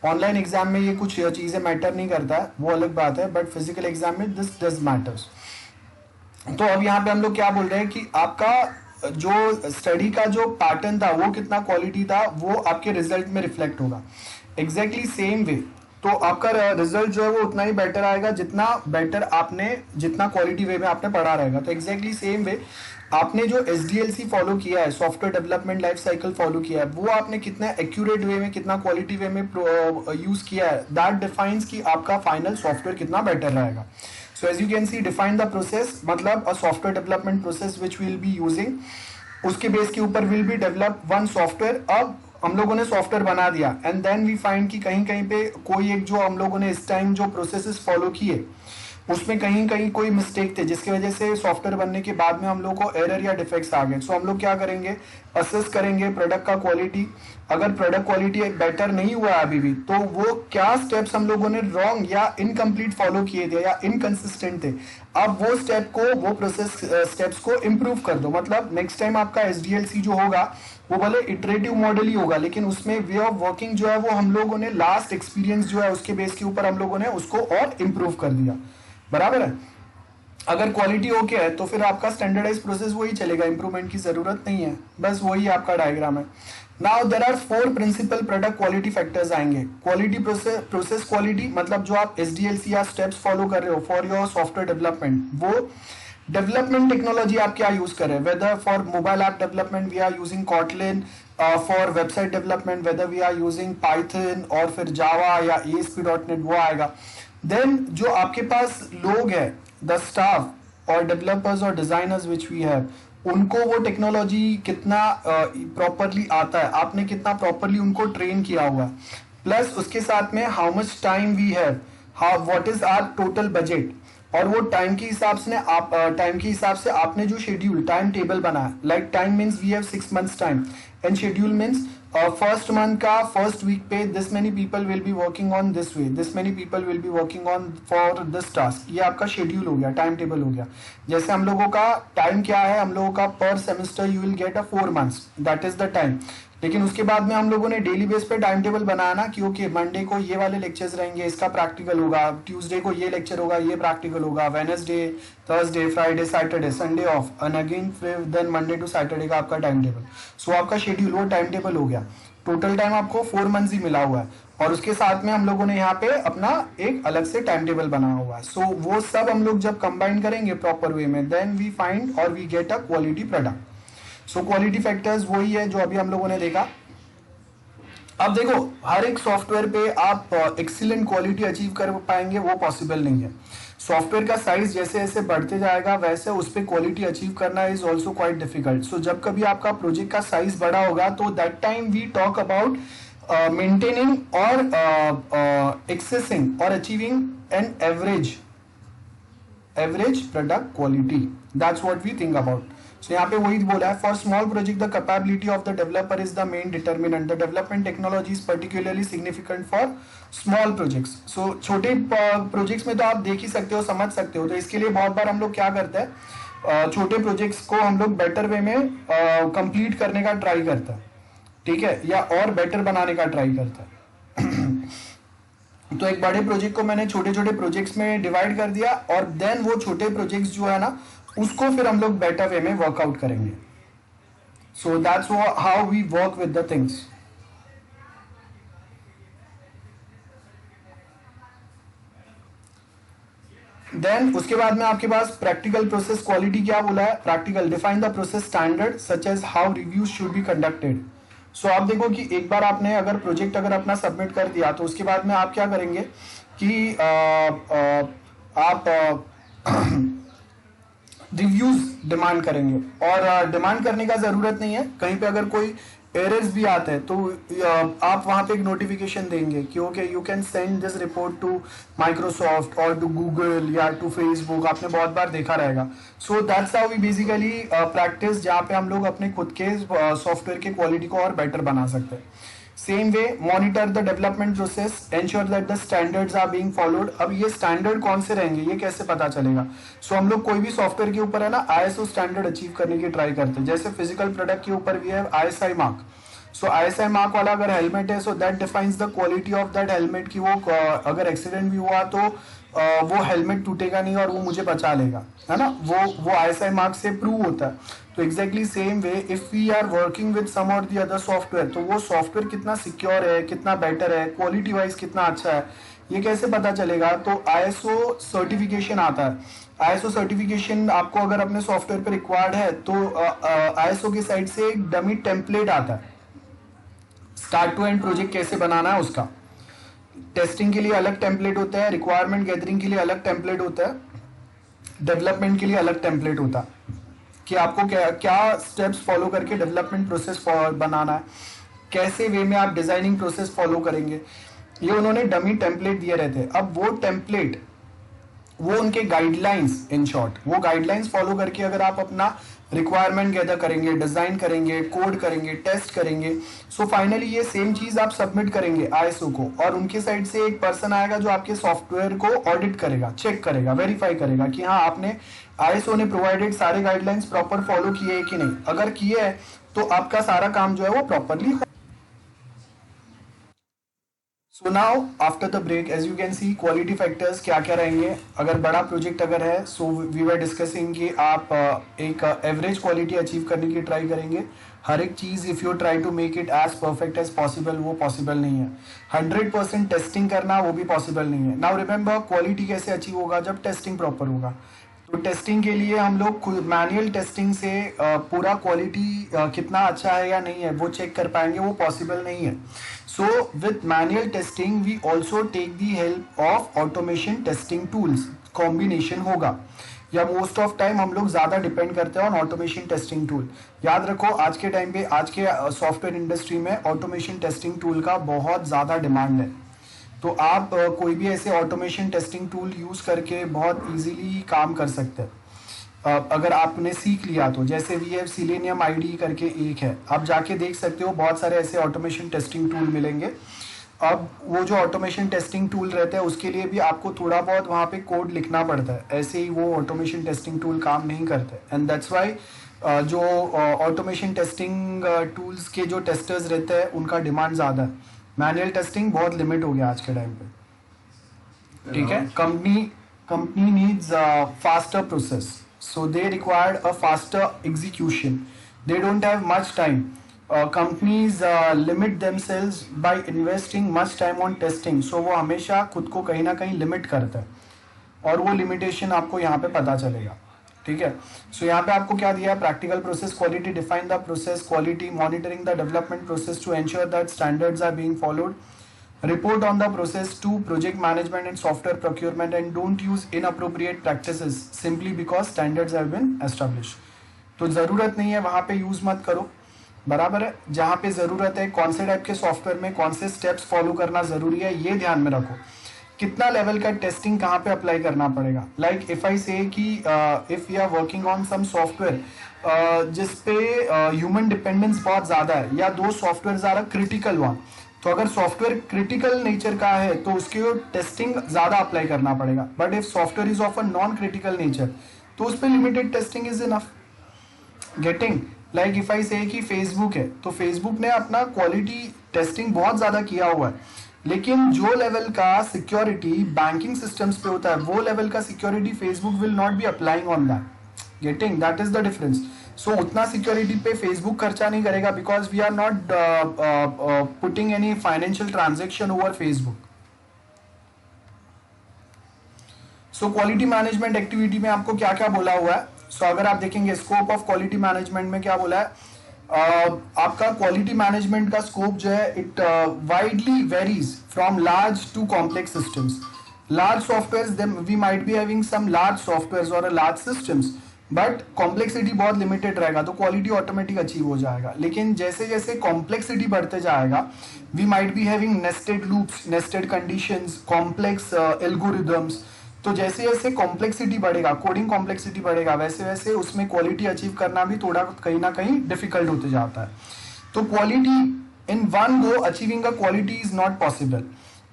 ऑनलाइन एग्जाम में ये कुछ चीज़ें मैटर नहीं करता है, वो अलग बात है, बट फिजिकल एग्जाम में दिस डज मैटर्स. तो अब यहाँ पे हम लोग क्या बोल रहे हैं कि आपका जो स्टडी का जो पैटर्न था वो कितना क्वालिटी था वो आपके रिजल्ट में रिफ्लेक्ट होगा. एग्जैक्टली सेम वे तो आपका रिजल्ट जो है वो उतना ही बेटर आएगा जितना बेटर आपने जितना क्वालिटी वे में आपने पढ़ा रहेगा. तो एग्जैक्टली सेम वे आपने जो SDLC फॉलो किया है, software development life cycle follow किया है, वो आपने कितना एक्यूरेट वे में कितना क्वालिटी वे में यूज किया है, दैट डिफाइंस कि आपका फाइनल सॉफ्टवेयर कितना बेटर रहेगा. So as you can see define the process मतलब a software development process which will be using, उसके बेस के ऊपर will be develop one software. अब हम लोगों ने सॉफ्टवेयर बना दिया एंड देन वी फाइंड कि कहीं कहीं पे कोई एक जो हम लोगों ने इस टाइम जो प्रोसेसेस फॉलो किए उसमें कहीं कहीं कोई मिस्टेक थे जिसकी वजह से सॉफ्टवेयर बनने के बाद में हम लोग को एरर या डिफेक्ट्स आ गए. सो हम लोग क्या करेंगे, असेस करेंगे प्रोडक्ट का क्वालिटी. अगर प्रोडक्ट क्वालिटी बेटर नहीं हुआ अभी भी तो वो क्या स्टेप्स हम लोगों ने रॉन्ग या इनकम्प्लीट फॉलो किए थे या इनकंसिस्टेंट थे, अब वो स्टेप को वो प्रोसेस स्टेप्स को इम्प्रूव कर दो. मतलब नेक्स्ट टाइम आपका SDLC जो होगा वो भले इटरेटिव मॉडल ही होगा लेकिन उसमें वे ऑफ वर्किंग जो है वो हम लोगों ने लास्ट एक्सपीरियंस जो है उसके बेस के ऊपर हम लोगों ने उसको और इम्प्रूव कर दिया. बराबर है. अगर क्वालिटी ओके है तो फिर आपका स्टैंडर्डाइज प्रोसेस वही चलेगा, इंप्रूवमेंट की जरूरत नहीं है. बस वही आपका डायग्राम है. Now there are 4 principal product quality factors आएंगे. क्वालिटी प्रोसेस क्वालिटी मतलब जो आप SDLC या स्टेप्स फॉलो कर रहे हो फॉर योर सॉफ्टवेयर डेवलपमेंट, वो डेवलपमेंट टेक्नोलॉजी आप क्या यूज कर रहे हैं, whether for mobile app development we are using Kotlin, for website development whether we are using Python और फिर जावा या ASP.NET वो आएगा. देन जो आपके पास लोग हैं, द स्टाफ और डेवलपर्स और डिजाइनर्स विच वी हैव, उनको वो टेक्नोलॉजी कितना प्रॉपरली आता है, आपने कितना प्रॉपरली उनको ट्रेन किया हुआ है. प्लस उसके साथ में how much time we have, how what is our total budget, और वो टाइम के हिसाब से आप टाइम के हिसाब से आपने जो शेड्यूल टाइम टेबल बनाया, like time means we have 6 months time and schedule means first month का फर्स्ट वीक पे this many people will be working on this way, this many people will be working on for this task. ये आपका schedule हो गया, time table हो गया. जैसे हम लोगों का टाइम क्या है, हम लोगों का पर semester you will get a 4 months, that is the time. लेकिन उसके बाद में हम लोगों ने डेली बेस पे टाइम टेबल बनाया ना कि ओके मंडे को ये वाले लेक्चर्स रहेंगे, इसका प्रैक्टिकल होगा, ट्यूसडे को ये लेक्चर होगा, ये प्रैक्टिकल होगा, Wednesday, Thursday, Friday, Saturday, Sunday off and again then Monday to Saturday का आपका टाइम टेबल. सो आपका शेड्यूल वो टाइम टेबल हो गया. टोटल टाइम आपको 4 मंथ्स ही मिला हुआ है, और उसके साथ में हम लोगों ने यहाँ पे अपना एक अलग से टाइम टेबल बना हुआ है। सो वो सब हम लोग जब कंबाइन करेंगे प्रॉपर वे में, देन वी फाइंड और we get a quality product. So quality factors वही है जो अभी हम लोगों ने देखा। अब देखो, हर एक सॉफ्टवेयर पे आप एक्सीलेंट क्वालिटी अचीव कर पाएंगे वो पॉसिबल नहीं है। सॉफ्टवेयर का साइज जैसे जैसे बढ़ते जाएगा वैसे उस पर क्वालिटी अचीव करना is also quite difficult. So जब कभी आपका प्रोजेक्ट का साइज बड़ा होगा तो that time we talk about maintaining और एक्सेसिंग और achieving an average product quality, that's what we think about. So यहाँ पे वही बोला है, for small project the capability of the developer is the main determinant, the development technology is particularly significant for small projects. So छोटे projects में तो आप देख ही सकते हो, समझ सकते हो, तो इसके लिए बहुत बार हम लोग क्या करते हैं, छोटे प्रोजेक्ट्स को हम लोग बेटर वे में कंप्लीट करने का ट्राई करते हैं, ठीक है, या और बेटर बनाने का ट्राई करता है। तो एक बड़े प्रोजेक्ट को मैंने छोटे छोटे प्रोजेक्ट्स में डिवाइड कर दिया, और देन वो छोटे प्रोजेक्ट्स जो है ना उसको फिर हम लोग बेटर वे में वर्कआउट करेंगे। So that's how we work with the things. Then उसके बाद में आपके पास प्रैक्टिकल प्रोसेस क्वालिटी क्या बोला है, practical define the process standard such as how reviews should be conducted. So आप देखो कि एक बार आपने अगर प्रोजेक्ट अगर अपना सबमिट कर दिया तो उसके बाद में आप क्या करेंगे कि आप रिव्यूज डिमांड करेंगे, और डिमांड करने का जरूरत नहीं है, कहीं पे अगर कोई एरर्स भी आते हैं तो आप वहां पे एक नोटिफिकेशन देंगे कि okay you can send this report to Microsoft और टू गूगल या टू फेसबुक, आपने बहुत बार देखा रहेगा। So that's how we basically practice, जहाँ पे हम लोग अपने खुद के सॉफ्टवेयर के क्वालिटी को और बेटर बना सकते हैं। Same way monitor the development process, ensure that the standards are being followed. अब ये स्टैंडर्ड कौन से रहेंगे ये कैसे पता चलेगा? सो हम लोग कोई भी सॉफ्टवेयर के ऊपर है ना ISO स्टैंडर्ड अचीव करने की ट्राई करते हैं। जैसे फिजिकल प्रोडक्ट के ऊपर भी है ISI मार्क। सो ISI मार्क वाला अगर हेलमेट है, so that defines the quality of that helmet कि वो अगर एक्सीडेंट भी हुआ तो वो हेलमेट टूटेगा नहीं और वो मुझे बचा लेगा, है ना, वो ISI मार्क से प्रूव होता है। तो exactly same way if we are working with some or the other software, तो वो सॉफ्टवेयर कितना सिक्योर है, कितना बेटर है, क्वालिटी वाइज कितना अच्छा है, ये कैसे पता चलेगा? तो ISO सर्टिफिकेशन आता है। ISO सर्टिफिकेशन आपको अगर अपने सॉफ्टवेयर पर रिक्वायर्ड है तो ISO की साइड से एक डमी टेम्पलेट आता है, स्टार्ट टू एंड प्रोजेक्ट कैसे बनाना है उसका। टेस्टिंग के लिए अलग टेम्पलेट होता है, रिक्वायरमेंट गैदरिंग के लिए अलग टेम्पलेट होता है, डेवलपमेंट के लिए अलग टेम्पलेट होता है कि आपको क्या क्या स्टेप्स फॉलो करके डेवलपमेंट प्रोसेस बनाना है, कैसे वे में आप डिजाइनिंग प्रोसेस फॉलो करेंगे, ये उन्होंने डमी टेम्पलेट दिए रहते हैं। अब वो टेम्पलेट, वो उनके गाइडलाइंस, इन शॉर्ट वो गाइडलाइंस फॉलो करके अगर आप अपना रिक्वायरमेंट गैदर करेंगे, डिजाइन करेंगे, कोड करेंगे, टेस्ट करेंगे, सो फाइनली ये सेम चीज आप सबमिट करेंगे ISO को, और उनके साइड से एक पर्सन आएगा जो आपके सॉफ्टवेयर को ऑडिट करेगा, चेक करेगा, वेरीफाई करेगा कि हाँ आपने ISO ने प्रोवाइडेड सारे गाइडलाइंस प्रॉपर फॉलो किए हैं कि नहीं। अगर किए है तो आपका सारा काम जो है वो properly. So now after the break as you can see quality factors क्या क्या रहेंगे। अगर बड़ा प्रोजेक्ट अगर है, सो वी वर डिस्कसिंग कि आप एक एवरेज क्वालिटी अचीव करने की ट्राई करेंगे। हर एक चीज़ if you try to make it as perfect as possible, वो पॉसिबल नहीं है। 100% टेस्टिंग करना वो भी पॉसिबल नहीं है। नाउ रिमेंबर क्वालिटी कैसे अचीव होगा? जब टेस्टिंग प्रॉपर होगा। तो टेस्टिंग के लिए हम लोग खुद मैनुअल टेस्टिंग से पूरा क्वालिटी कितना अच्छा है या नहीं है वो चेक कर पाएंगे, वो पॉसिबल नहीं है। So with manual testing we also take the help of automation testing tools, combination होगा, या मोस्ट ऑफ टाइम हम लोग ज़्यादा डिपेंड करते हैं ऑन ऑटोमेशन टेस्टिंग टूल। याद रखो आज के टाइम पे, आज के सॉफ्टवेयर इंडस्ट्री में ऑटोमेशन टेस्टिंग टूल का बहुत ज़्यादा डिमांड है। तो आप कोई भी ऐसे ऑटोमेशन टेस्टिंग टूल यूज़ करके बहुत इजीली काम कर सकते हैं अगर आपने सीख लिया तो। जैसे VF Selenium IDE करके एक है, आप जाके देख सकते हो, बहुत सारे ऐसे ऑटोमेशन टेस्टिंग टूल मिलेंगे। अब वो जो ऑटोमेशन टेस्टिंग टूल रहता है उसके लिए भी आपको थोड़ा बहुत वहाँ पे कोड लिखना पड़ता है, ऐसे ही वो ऑटोमेशन टेस्टिंग टूल काम नहीं करते। एंड दैट्स वाई जो ऑटोमेशन टेस्टिंग टूल्स के जो टेस्टर्स रहते हैं उनका डिमांड ज़्यादा है। मैनुअल टेस्टिंग बहुत लिमिट हो गया आज के टाइम पे, ठीक है। Company needs faster process, so they required a faster execution, they don't have much time. Companies limit themselves by investing much time on testing. So वो हमेशा खुद को कहीं ना कहीं लिमिट करता है और वो लिमिटेशन आपको यहाँ पे पता चलेगा. ठीक है. सो यहाँ पे आपको क्या दिया है, practical process quality, define the process quality, monitoring the development process to ensure that standards are being followed, report on the process to project management and software procurement, and don't use inappropriate practices simply because standards have been established. तो ज़रूरत नहीं है वहाँ पे use मत करो, बराबर है. जहाँ पे ज़रूरत है, कौन से टाइप के सॉफ्टवेयर में कौन से स्टेप्स फॉलो करना ज़रूरी है, ये ध्यान में रखो. कितना लेवल का टेस्टिंग कहाँ पे अप्लाई करना पड़ेगा. लाइक इफ आई से कि if you are working on some software जिसपे ह्यूमन डिपेंडेंस बहुत ज़्यादा है, या दो सॉफ्टवेयर आर क्रिटिकल वन, तो अगर सॉफ्टवेयर क्रिटिकल नेचर का है तो उसकी टेस्टिंग ज्यादा अप्लाई करना पड़ेगा. But if software is of a non critical nature तो उस पर limited testing is enough. Getting. Like if I say कि फेसबुक है तो फेसबुक ने अपना क्वालिटी टेस्टिंग बहुत ज्यादा किया हुआ है, लेकिन जो लेवल का सिक्योरिटी बैंकिंग सिस्टम्स पे होता है वो लेवल का security Facebook will not be applying on that. Getting. That is the difference. So उतना सिक्योरिटी पे फेसबुक खर्चा नहीं करेगा because we are not putting any financial transaction over Facebook. So quality management activity में आपको क्या क्या बोला हुआ है. सो अगर आप देखेंगे स्कोप ऑफ क्वालिटी मैनेजमेंट में क्या बोला है, आपका क्वालिटी मैनेजमेंट का स्कोप जो है it widely varies from large to complex systems. Large software we might be having some large software और लार्ज सिस्टम्स, बट कॉम्प्लेक्सिटी बहुत लिमिटेड रहेगा तो क्वालिटी ऑटोमेटिक अचीव हो जाएगा. लेकिन जैसे जैसे कॉम्प्लेक्सिटी बढ़ते जाएगा we might be having nested loops, nested conditions, complex algorithms. तो जैसे जैसे कॉम्प्लेक्सिटी बढ़ेगा, कोडिंग कॉम्प्लेक्सिटी बढ़ेगा, वैसे वैसे उसमें क्वालिटी अचीव करना भी थोड़ा कहीं ना कहीं डिफिकल्ट होते जाता है. तो quality in one go achieving a quality is not possible.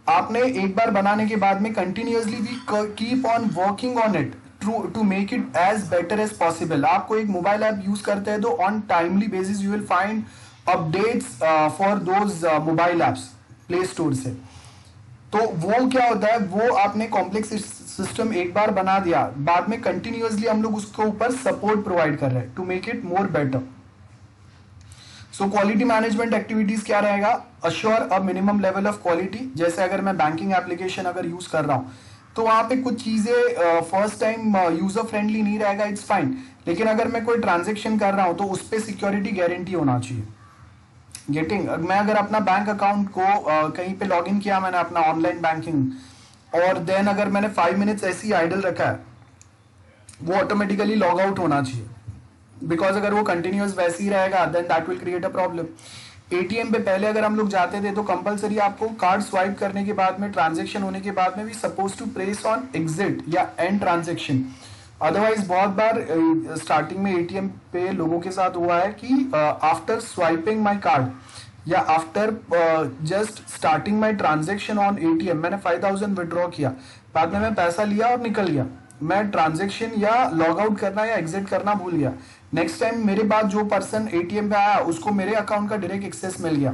आपने एक बार बनाने के बाद में continuously we keep on working on it to make it as better as possible. आपको एक मोबाइल ऐप यूज करते हैं तो on timely basis you will find updates for those mobile apps play store से. तो वो क्या होता है, वो आपने कॉम्प्लेक्स सिस्टम एक बार बना दिया, बाद में कंटिन्यूअसली हम लोग उसके ऊपर सपोर्ट प्रोवाइड कर रहे हैं to make it more better. So quality management activities क्या रहेगा, assure a minimum level of quality. जैसे अगर मैं बैंकिंग एप्लीकेशन अगर यूज कर रहा हूँ तो वहाँ पे कुछ चीज़ें फर्स्ट टाइम यूजर फ्रेंडली नहीं रहेगा, इट्स फाइन. लेकिन अगर मैं कोई ट्रांजेक्शन कर रहा हूँ तो उस पर सिक्योरिटी गारंटी होना चाहिए. गेटिंग. मैं अगर अपना बैंक अकाउंट को कहीं पे लॉगिन किया मैंने अपना ऑनलाइन बैंकिंग, और देन अगर मैंने 5 मिनट्स ऐसे ही आइडल रखा है, वो ऑटोमेटिकली लॉग आउट होना चाहिए. बिकॉज अगर वो कंटिन्यूअस वैसे ही रहेगा then that will create a problem. ATM पे पहले अगर हम लोग जाते थे तो कंपलसरी आपको कार्ड स्वाइप करने के बाद में, ट्रांजेक्शन होने के बाद में भी suppose to press on exit या एंड ट्रांजेक्शन. अदरवाइज बहुत बार स्टार्टिंग में एटीएम पे लोगों के साथ हुआ है कि आफ्टर स्वाइपिंग माय कार्ड या after just starting my transaction on ATM मैंने 5000 विड्रॉ किया, बाद में मैं पैसा लिया और निकल गया, मैं ट्रांजेक्शन या लॉग आउट करना या एग्जिट करना भूल गया. नेक्स्ट टाइम मेरे बाद जो पर्सन एटीएम पे आया उसको मेरे अकाउंट का डायरेक्ट एक्सेस मिल गया,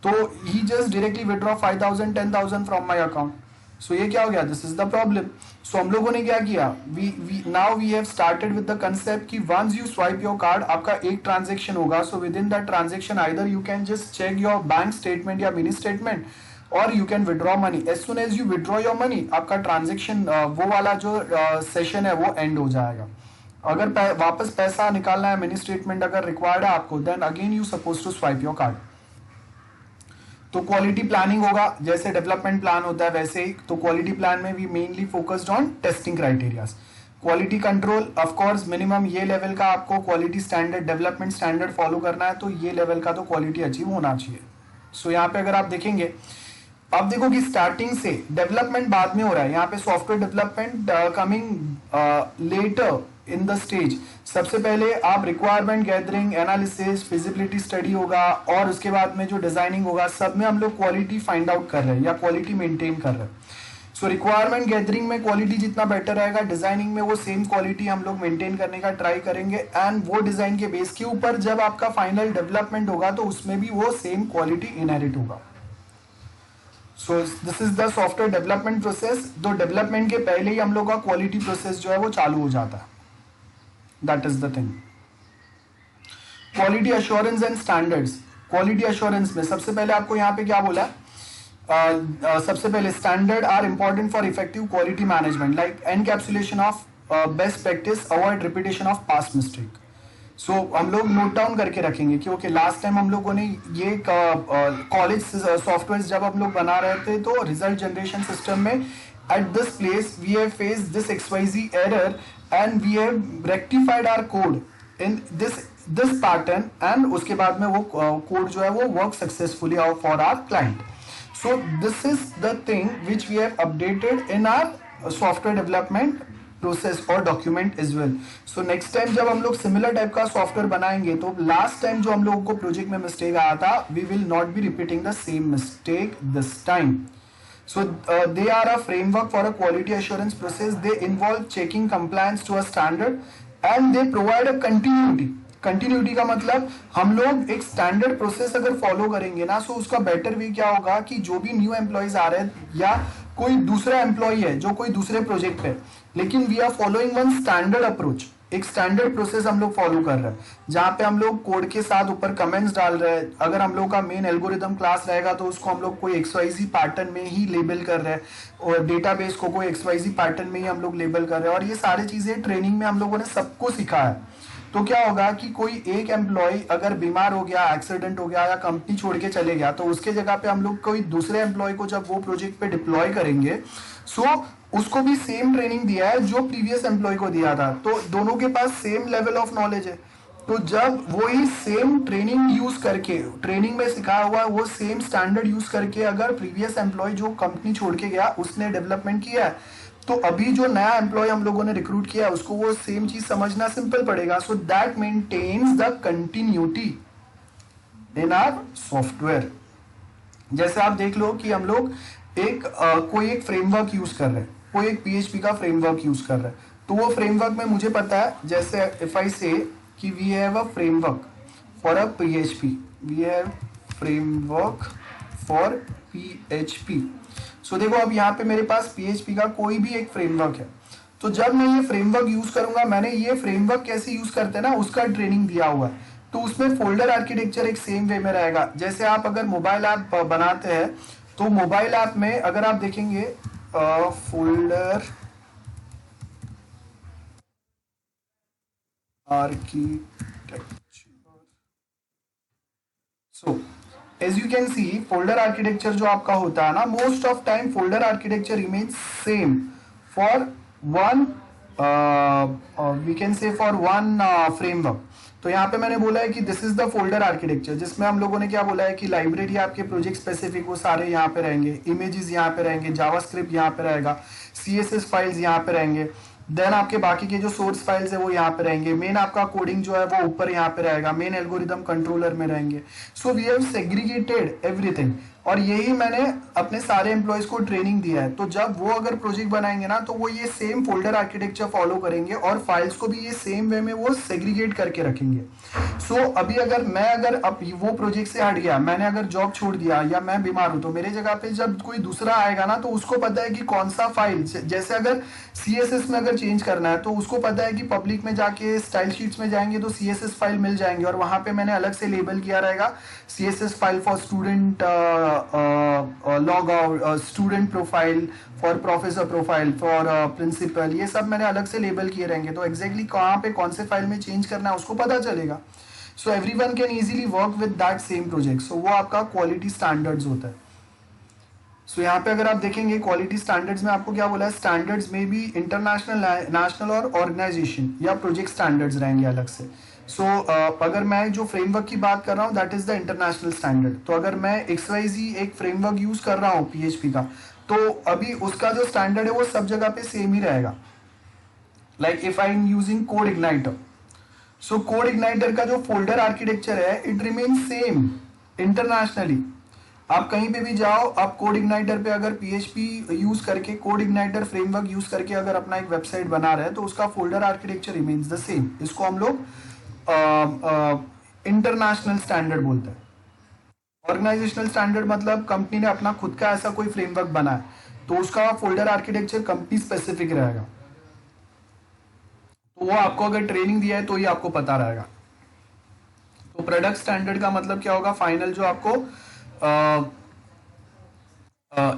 तो he just directly withdraw 5000 10,000 from my account. So ये क्या हो गया, this is the problem. So हम लोगों ने क्या किया, now we have started with the concept कि once you swipe your card आपका एक ट्रांजेक्शन होगा. So within that transaction either you can just check your bank statement या मिनी स्टेटमेंट, और you can withdraw money. As soon as you withdraw your money आपका transaction वो वाला जो session है वो एंड हो जाएगा. अगर वापस पैसा निकालना है, मिनी स्टेटमेंट अगर रिक्वायर्ड है आपको, then again you suppose to swipe your card. तो क्वालिटी प्लानिंग होगा, जैसे डेवलपमेंट प्लान होता है वैसे ही. तो क्वालिटी प्लान में we mainly focused on testing criterias. Quality control, of course minimum ये लेवल का आपको quality standard, development standard follow करना है, तो ये लेवल का तो क्वालिटी अचीव होना चाहिए. सो यहाँ पे अगर आप देखेंगे, अब देखो कि स्टार्टिंग से डेवलपमेंट बाद में हो रहा है, यहाँ पे software development coming later in the stage. सबसे पहले आप requirement gathering, analysis, feasibility study होगा, और उसके बाद में जो डिजाइनिंग होगा, सब में हम लोग क्वालिटी फाइंड आउट कर रहे हैं या क्वालिटी मेंटेन कर रहे हैं. सो रिक्वायरमेंट गैदरिंग में क्वालिटी जितना बेटर रहेगा, डिजाइनिंग में वो सेम क्वालिटी हम लोग मेंटेन करने का ट्राई करेंगे, एंड वो डिजाइन के बेस के ऊपर जब आपका फाइनल डेवलपमेंट होगा तो उसमें भी वो सेम क्वालिटी इनहेरिट होगा. सो this is the software development process. तो डेवलपमेंट के पहले ही हम लोग का क्वालिटी प्रोसेस जो है वो चालू हो जाता है. That is the thing. Quality assurance and standards. Quality assurance में सबसे पहले आपको यहाँ पे क्या बोला, सबसे पहले standard are important for effective quality management like encapsulation of best practice, avoid repetition of past mistake. So हम लोग नोट डाउन करके रखेंगे क्योंकि लास्ट टाइम हम लोगों ने ये कॉलेज सॉफ्टवेयर जब हम लोग बना रहे थे तो रिजल्ट जनरेशन सिस्टम में at this place we have face this XYZ error and we have rectified our code in this pattern and उसके बाद में वो कोड जो है वो work successfully for our client. So this is the thing which we have updated in our software development process और document is well. So next time जब हम लोग सिमिलर टाइप का सॉफ्टवेयर बनाएंगे तो लास्ट टाइम जो हम लोगों को प्रोजेक्ट में मिस्टेक आया था we will not be repeating the same mistake this time. So they are a framework for a quality assurance process. They involve checking compliance to a standard and they provide a continuity. Continuity का मतलब हम लोग एक standard process अगर follow करेंगे ना सो उसका better way क्या होगा कि जो भी न्यू एम्प्लॉयज आ रहे हैं या कोई दूसरा एम्प्लॉय है जो कोई दूसरे प्रोजेक्ट पे, लेकिन we are following one standard approach, एक स्टैंडर्ड प्रोसेस हम लोग फॉलो कर रहे हैं जहाँ पे हम लोग कोड के साथ ऊपर कमेंट्स डाल रहे हैं। अगर हम लोग का मेन एल्गोरिदम क्लास रहेगा तो उसको हम लोग कोई XYZ पैटर्न में ही लेबल कर रहे हैं और डेटाबेस को कोई XYZ पैटर्न में ही हम लोग लेबल कर रहे हैं और ये सारी चीजें ट्रेनिंग में हम लोगों ने सबको सिखाया है। तो क्या होगा कि कोई एक एम्प्लॉय अगर बीमार हो गया, एक्सीडेंट हो गया या कंपनी छोड़ के चले गया तो उसके जगह पे हम लोग कोई दूसरे एम्प्लॉय को जब वो प्रोजेक्ट पे डिप्लॉय करेंगे सो उसको भी सेम ट्रेनिंग दिया है जो प्रीवियस एम्प्लॉय को दिया था, तो दोनों के पास सेम लेवल ऑफ नॉलेज है। तो जब वही सेम ट्रेनिंग यूज करके, ट्रेनिंग में सिखाया हुआ वो सेम स्टैंडर्ड यूज करके अगर प्रीवियस एम्प्लॉय जो कंपनी छोड़ के गया उसने डेवलपमेंट किया है तो अभी जो नया एम्प्लॉय हम लोगों ने रिक्रूट किया उसको वो सेम चीज समझना सिंपल पड़ेगा। So that maintains the continuity in our software. जैसे आप देख लो कि हम लोग कोई एक फ्रेमवर्क यूज कर रहे हैं, कोई एक PHP का फ्रेमवर्क यूज कर रहे हैं, तो वो फ्रेमवर्क में मुझे पता है, जैसे इफ आई से कि we have a framework for a PHP, we have framework for PHP। So देखो अब यहाँ पे मेरे पास PHP का कोई भी एक फ्रेमवर्क है, तो जब मैं ये फ्रेमवर्क यूज करूंगा, मैंने ये फ्रेमवर्क कैसे यूज करते हैं ना उसका ट्रेनिंग दिया हुआ है, तो उसमें फोल्डर आर्किटेक्चर एक सेम वे में रहेगा। जैसे आप अगर मोबाइल ऐप बनाते हैं तो मोबाइल ऐप में अगर आप देखेंगे folder architecture, so as you can see folder architecture जो आपका होता है ना, most of time folder architecture remains same for one we can say for one framework. तो यहाँ पे मैंने बोला है कि this is the folder architecture, जिसमें हम लोगों ने क्या बोला है कि लाइब्रेरी आपके प्रोजेक्ट स्पेसिफिक वो सारे यहाँ पे रहेंगे, इमेजेस यहाँ पे रहेंगे, जावास्क्रिप्ट यहाँ पे रहेगा, CSS फाइल्स यहाँ पे रहेंगे, देन आपके बाकी के जो सोर्स फाइल्स है वो यहाँ पे रहेंगे, मेन आपका कोडिंग जो है वो ऊपर यहाँ पे रहेगा, मेन एल्गोरिदम कंट्रोलर में रहेंगे। So we have segregated everything और यही मैंने अपने सारे एम्प्लॉयज को ट्रेनिंग दिया है। तो जब वो अगर प्रोजेक्ट बनाएंगे ना तो वो ये सेम फोल्डर आर्किटेक्चर फॉलो करेंगे और फाइल्स को भी ये सेम वे में वो सेग्रीगेट करके रखेंगे। सो अभी अगर अब वो प्रोजेक्ट से हट गया, मैंने अगर जॉब छोड़ दिया या मैं बीमार हूं, तो मेरे जगह पे जब कोई दूसरा आएगा ना तो उसको पता है कि कौन सा फाइल, जैसे अगर CSS में अगर चेंज करना है तो उसको पता है कि पब्लिक में जाके स्टाइल शीट्स में जाएंगे तो CSS फाइल मिल जाएंगे और वहां पे मैंने अलग से लेबल किया रहेगा CSS file for student log out, student profile, for professor profile, for principal, ये सब मैंने अलग से लेबल किए रहेंगे। तो एग्जैक्टली कहाँ पे कौन से फाइल में चेंज करना है उसको पता चलेगा। So everyone can easily work with that same project. So वो आपका क्वालिटी स्टैंडर्ड्स होता है। सो यहाँ पे अगर आप देखेंगे क्वालिटी स्टैंडर्ड्स में आपको क्या बोला है, स्टैंडर्ड्स में भी इंटरनेशनल, नेशनल और ऑर्गेनाइजेशन या प्रोजेक्ट स्टैंडर्ड्स रहेंगे अलग से। सो अगर मैं जो फ्रेमवर्क की बात कर रहा हूँ that is the international standard. तो अगर मैं XYZ एक फ्रेमवर्क यूज कर रहा हूँ PHP का, तो अभी उसका जो स्टैंडर्ड है वो सब जगह पे सेम ही रहेगा। Like if I am using code igniter, so code igniter का जो फोल्डर आर्किटेक्चर है इट रिमेन्स सेम इंटरनेशनली। आप कहीं पे भी जाओ, आप कोड इग्नाइटर पे अगर PHP यूज करके, कोड इग्नाइटर फ्रेमवर्क यूज करके अगर अपना एक वेबसाइट बना रहे हैं तो उसका folder architecture remains the same. इसको हम लोग इंटरनेशनल स्टैंडर्ड बोलते हैं। ऑर्गेनाइजेशनल स्टैंडर्ड मतलब कंपनी ने अपना खुद का ऐसा कोई फ्रेमवर्क बनाया तो उसका फोल्डर आर्किटेक्चर कंपनी स्पेसिफिक रहेगा। तो वो आपको अगर ट्रेनिंग दिया है तो ही आपको पता रहेगा। तो प्रोडक्ट स्टैंडर्ड का मतलब क्या होगा, फाइनल जो आपको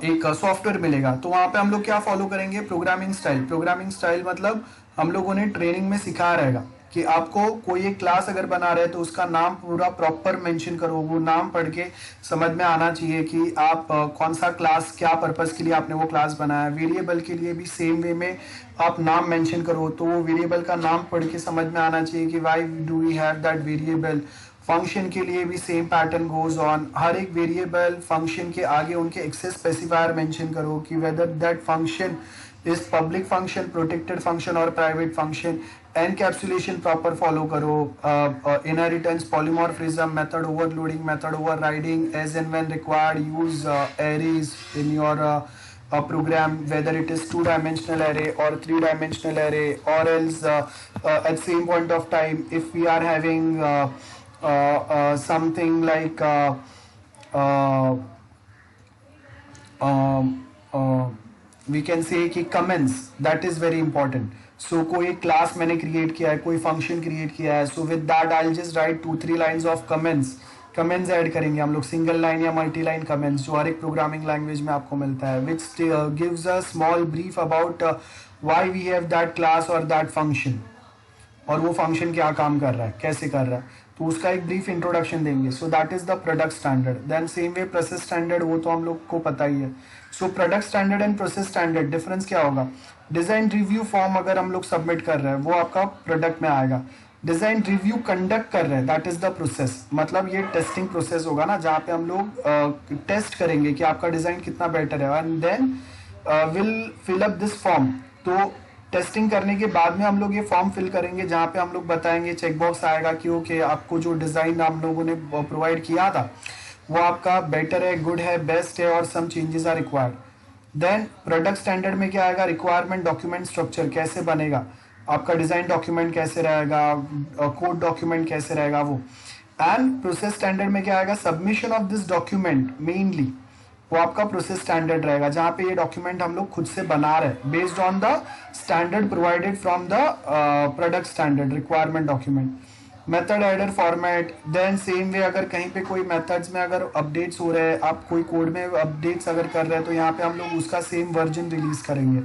एक सॉफ्टवेयर मिलेगा, तो वहां पे हम लोग क्या फॉलो करेंगे, प्रोग्रामिंग स्टाइल। प्रोग्रामिंग स्टाइल मतलब हम लोगों ने ट्रेनिंग में सिखाया रहेगा कि आपको कोई एक क्लास अगर बना रहे तो उसका नाम पूरा प्रॉपर मेंशन करो, वो नाम पढ़ के समझ में आना चाहिए कि आप कौन सा क्लास, क्या पर्पस के लिए आपने वो क्लास बनाया। वेरिएबल के लिए भी सेम वे में आप नाम मेंशन करो, तो वो वेरिएबल का नाम पढ़ के समझ में आना चाहिए कि why do we have that variable. Function के लिए भी सेम पैटर्न गोज ऑन, हर एक वेरिएबल फंक्शन के आगे उनके एक्सेस स्पेसिफायर मेंशन करो कि whether that function is public function, protected function और private function. Encapsulation proper follow करो, inheritance, polymorphism, method overloading, method overriding, as and when required use arrays in your program, whether it is 2-dimensional array or 3-dimensional array, or else at same point of time if we are having something like we can say कि comments, that is very important. So कोई class मैंने create किया है, कोई function create किया है, so with that I'll just write 2-3 lines of comments. Comments add करेंगे हम लोग, सिंगल लाइन या मल्टी लाइन कमेंट्स, जो हर एक प्रोग्रामिंग लैंग्वेज में आपको मिलता है, which gives a small brief about why we have that class और दैट फंक्शन, और वो फंक्शन क्या काम कर रहा है, कैसे कर रहा है, तो उसका एक ब्रीफ इंट्रोडक्शन देंगे। So that is the product standard. Then same way process standard, वो तो हम लोग को पता ही है। So product standard and process standard difference क्या होगा, डिजाइन रिव्यू फॉर्म अगर हम लोग सबमिट कर रहे हैं वो आपका प्रोडक्ट में आएगा। डिजाइन रिव्यू कंडक्ट कर रहे हैं, दैट इज द प्रोसेस, मतलब ये टेस्टिंग प्रोसेस होगा ना, जहाँ पे हम लोग टेस्ट करेंगे कि आपका डिजाइन कितना बेटर है, and then will fill up this form. तो टेस्टिंग करने के बाद में हम लोग ये फॉर्म फिल करेंगे, जहाँ पे हम लोग बताएंगे, चेकबॉक्स आएगा कि ओके आपको जो डिजाइन हम लोगों ने प्रोवाइड किया था वो आपका बेटर है, गुड है, बेस्ट है, और some changes are required. Then product standard में क्या आएगा, रिक्वायरमेंट डॉक्यूमेंट स्ट्रक्चर कैसे बनेगा, आपका डिजाइन डॉक्यूमेंट कैसे रहेगा, कोड डॉक्यूमेंट कैसे रहेगा वो। एंड प्रोसेस स्टैंडर्ड में क्या आएगा, submission of this document mainly, वो आपका प्रोसेस स्टैंडर्ड रहेगा, जहाँ पे ये डॉक्यूमेंट हम लोग खुद से बना रहे हैं based on the standard provided from the product standard requirement document. Method header format, then same way अगर कहीं पे कोई मेथड्स में अगर अपडेट्स हो रहे हैं, आप कोई कोड में अपडेट्स अगर कर रहे हैं, तो यहाँ पे हम लोग उसका सेम वर्जन रिलीज करेंगे,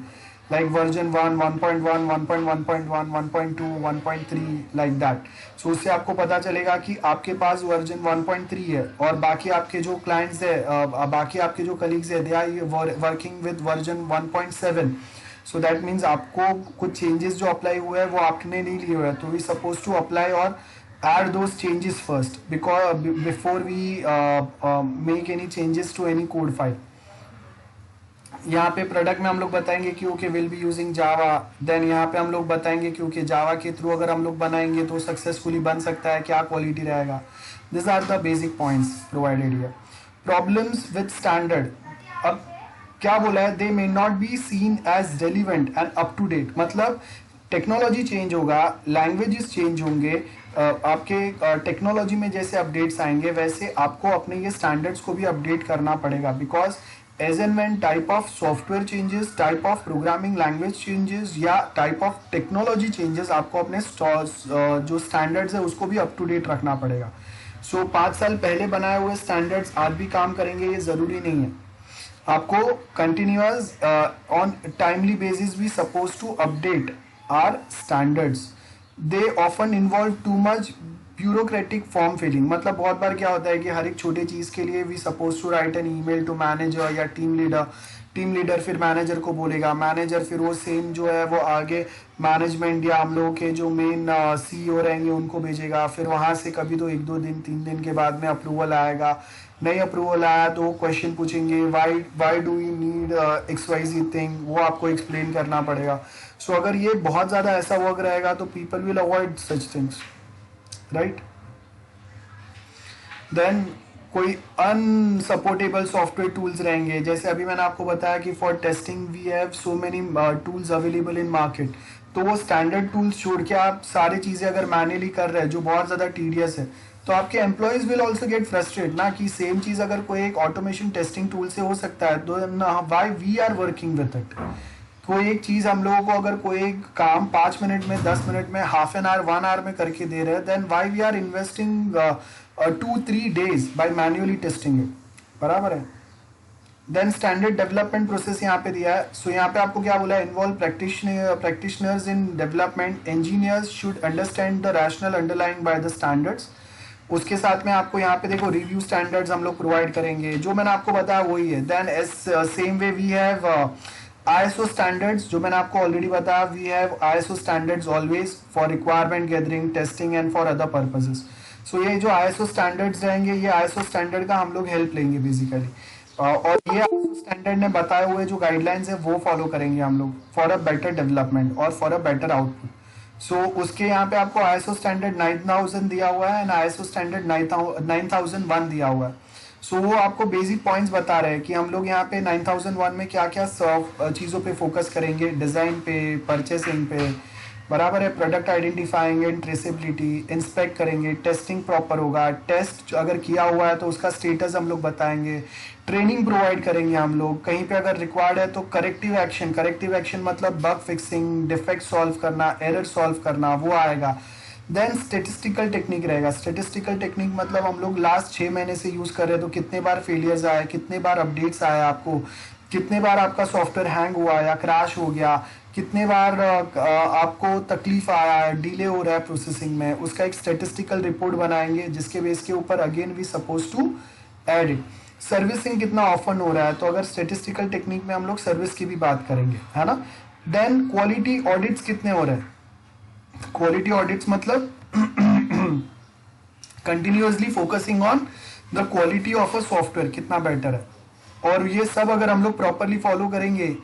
like version 1, 1.1, 1.1.1, 1.2, 1.3 like that. So उससे आपको पता चलेगा कि आपके पास वर्जन 1.3 है और बाकी आपके जो क्लाइंट्स है, बाकी आपके जो कलीग्स है, they are working with version 1.7. So that means आपको कुछ चेंजेस जो अप्लाई हुए हैं वो आपने नहीं लिए हुए हैं, तो वी सपोज टू अप्लाई और add those changes first because before we make any changes to any code file. यहाँ पे प्रोडक्ट में हम लोग बताएंगे कि okay will be using Java, then यहाँ पे हम लोग बताएंगे कि ओके जावा के थ्रू अगर हम लोग बनाएंगे तो सक्सेसफुली बन सकता है, क्या क्वालिटी रहेगा। This are the basic points provided here. Problems with standard, अब क्या बोला है, they may not be seen as relevant and up to date, मतलब टेक्नोलॉजी चेंज होगा, लैंग्वेजेस चेंज होंगे, आपके टेक्नोलॉजी में जैसे अपडेट्स आएंगे वैसे आपको अपने ये स्टैंडर्ड्स को भी अपडेट करना पड़ेगा, because as and when type of software changes, type of programming language changes या type of technology changes, आपको अपने जो standards है उसको भी up to date रखना पड़ेगा। So 5 साल पहले बनाए हुए standards आज भी काम करेंगे ये ज़रूरी नहीं है, आपको continuous on timely basis we supposed to update our standards. They often involve too much bureaucratic form filling, मतलब बहुत बार क्या होता है कि हर एक छोटी चीज़ के लिए we suppose to write an email to manager या टीम लीडर फिर मैनेजर को बोलेगा, मैनेजर फिर वो सेम जो है वो आगे मैनेजमेंट या हम लोग के जो मेन CEO रहेंगे उनको भेजेगा, फिर वहाँ से कभी तो 1-2 दिन 3 दिन के बाद में अप्रूवल आएगा, नहीं अप्रूवल आया तो वो क्वेश्चन पूछेंगे, why do you need XYZ thing, वो आपको एक्सप्लेन करना पड़ेगा। सो अगर ये बहुत ज़्यादा ऐसा वर्क रहेगा तो people will avoid such things, right. Then कोई अनसपोर्टेबल सॉफ्टवेयर टूल्स रहेंगे, जैसे अभी मैंने आपको बताया कि for testing we have so many tools available in market, तो वो स्टैंडर्ड टूल्स छोड़ के आप सारी चीज़ें अगर मैन्युअली कर रहे हैं जो बहुत ज़्यादा टीडियस है, तो आपके employees will also get frustrate ना, कि सेम चीज़ अगर कोई एक ऑटोमेशन टेस्टिंग टूल से हो सकता है तो why we are working with it, कोई एक चीज हम लोगों को अगर कोई एक काम 5 मिनट में, 10 मिनट में, हाफ एन आवर, 1 आवर में करके दे रहे हैं, then why we are investing 2-3 days by manually testing it, बराबर है। देन स्टैंडर्ड डेवलपमेंट प्रोसेस यहाँ पे दिया है। सो यहाँ पे आपको क्या बोला है, involve practitioners in development, engineers should understand the rational underlying by the standards. उसके साथ में आपको यहाँ पे देखो रिव्यू स्टैंडर्ड्स हम लोग प्रोवाइड करेंगे, जो मैंने आपको बताया वही है। Then as same way we have ISO standards, जो मैंने आपको ऑलरेडी बताया, we have ISO standards always for requirement gathering, testing and for other purposes. So ये जो ISO स्टैंडर्ड्स रहेंगे, ये ISO स्टैंडर्ड का हम लोग हेल्प लेंगे बेसिकली, और ये ISO स्टैंडर्ड ने बताए हुए जो गाइडलाइंस है वो फॉलो करेंगे हम लोग फॉर अ बेटर डेवलपमेंट और फॉर अ बेटर आउटपुट। सो उसके यहाँ पे आपको ISO स्टैंडर्ड 9000 दिया हुआ है एंड ISO स्टैंडर्ड 9001 दिया हुआ है। सो वो आपको बेसिक पॉइंट्स बता रहे हैं कि हम लोग यहाँ पे 9001 में क्या क्या चीज़ों पे फोकस करेंगे, डिज़ाइन पे, परचेसिंग पे, बराबर है, product identifying and traceability, inspect करेंगे, टेस्टिंग प्रॉपर होगा, टेस्ट अगर किया हुआ है तो उसका स्टेटस हम लोग बताएंगे, ट्रेनिंग प्रोवाइड करेंगे हम लोग, कहीं पे अगर रिक्वायर्ड है तो करेक्टिव एक्शन मतलब बग फिक्सिंग, डिफेक्ट सॉल्व करना, एरर सॉल्व करना, वो आएगा। देन स्टेटिस्टिकल टेक्निक रहेगा। स्टेटिस्टिकल टेक्निक मतलब हम लोग लास्ट 6 महीने से यूज़ कर रहे हैं तो कितने बार फेलियर्स आए, कितने बार अपडेट्स आए आपको, कितने बार आपका सॉफ्टवेयर हैंग हुआ या क्रैश हो गया, कितने बार आपको तकलीफ आया है, डिले हो रहा है प्रोसेसिंग में, उसका एक स्टेटिस्टिकल रिपोर्ट बनाएंगे जिसके बेस के ऊपर again we suppose to add it. Servicing कितना ऑफन हो रहा है, तो अगर स्टेटिस्टिकल टेक्निक में हम लोग सर्विस की भी बात करेंगे, है ना। देन क्वालिटी ऑडिट्स कितने हो रहे हैं, क्वालिटी ऑडिट्स मतलब continuously focusing on the quality of a software कितना बेटर है, और ये सब अगर हम लोग प्रॉपरली फॉलो करेंगे,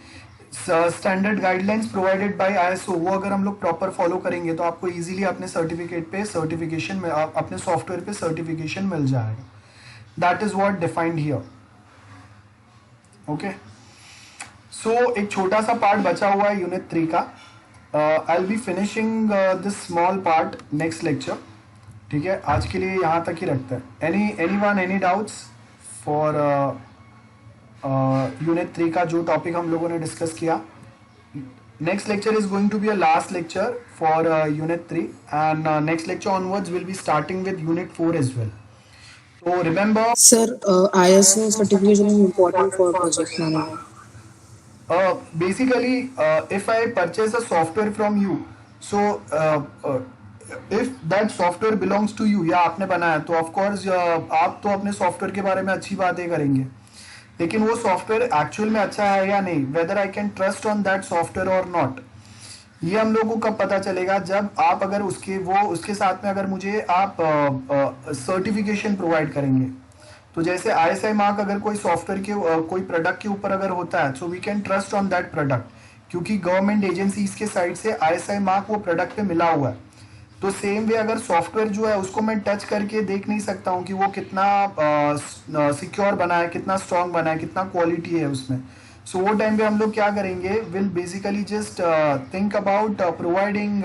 standard guidelines provided by ISO वो अगर हम लोग प्रॉपर फॉलो करेंगे तो आपको इजीली अपने सर्टिफिकेशन में अपने सॉफ्टवेयर पे सर्टिफिकेशन मिल जाएगा। That is what defined here. Okay, so एक छोटा सा पार्ट बचा हुआ है यूनिट 3 का। आई will B finishing this small part next lecture, ठीक है। आज के लिए यहाँ तक ही रखते हैं। एनी डाउट्स फॉर यूनिट 3 का जो टॉपिक हम लोगों ने डिस्कस किया। Next lecture is going to be a last lecture for unit 3 and next lecture onwards will be starting with unit 4 as well. So remember, Sir, ISO certification is important for project management. Basically, if I purchase a software from you, so if that software belongs to you या आपने बनाया तो of course आप तो अपने software के बारे में अच्छी बातें करेंगे, लेकिन वो सॉफ्टवेयर एक्चुअल में अच्छा है या नहीं, whether I can trust on that software और नॉट, ये हम लोगों को कब पता चलेगा, जब आप अगर उसके साथ में अगर मुझे आप सर्टिफिकेशन प्रोवाइड करेंगे। तो जैसे ISI मार्क अगर कोई सॉफ्टवेयर के कोई प्रोडक्ट के ऊपर अगर होता है, so we can trust on that product, क्योंकि गवर्नमेंट एजेंसीज के साइड से ISI मार्क वो प्रोडक्ट पे मिला हुआ है। तो सेम वे अगर सॉफ्टवेयर जो है उसको मैं टच करके देख नहीं सकता हूँ कि वो कितना सिक्योर बना है, कितना स्ट्रांग बना है, कितना क्वालिटी है उसमें। सो वो टाइम पे हम लोग क्या करेंगे, will basically just think about providing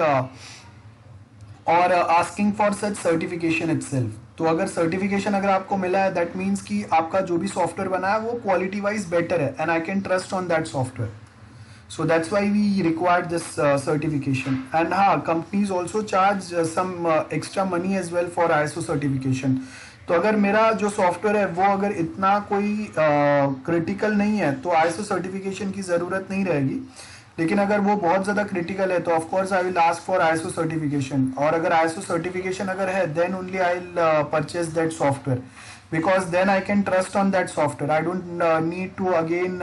और asking for such certification itself. तो अगर सर्टिफिकेशन अगर आपको मिला है, दैट मीन्स कि आपका जो भी सॉफ्टवेयर बना है वो क्वालिटी वाइज बेटर है and I can trust on that software. So that's why we required this certification. And companies also charge some extra money as well for ISO certification. तो अगर मेरा जो सॉफ्टवेयर है वो अगर इतना कोई क्रिटिकल नहीं है तो ISO सर्टिफिकेशन की ज़रूरत नहीं रहेगी, लेकिन अगर वो बहुत ज़्यादा क्रिटिकल है तो of course I will ask for ISO certification, और अगर ISO सर्टिफिकेशन अगर है then only I will purchase that software, because then I can trust on that software. I don't need to again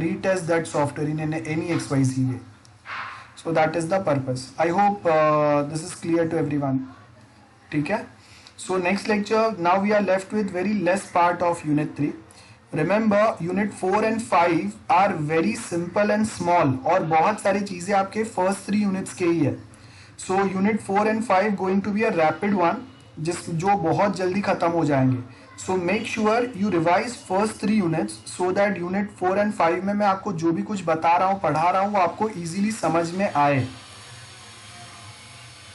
retest that software in any XYZ way. So that is the purpose. I hope this is clear to everyone. ठीक है? So next lecture, now we are left with very less part of unit 3. Remember, unit 4 and 5 are very simple and small, और बहुत सारी चीज़ें आपके first 3 units के ही है. So unit 4 and 5 going to be a rapid one, जो बहुत जल्दी खत्म हो जाएंगे। So make sure you revise first 3 units so that unit 4 and 5 में मैं आपको जो भी कुछ बता रहा हूँ, पढ़ा रहा हूँ, वो आपको इजीली समझ में आए।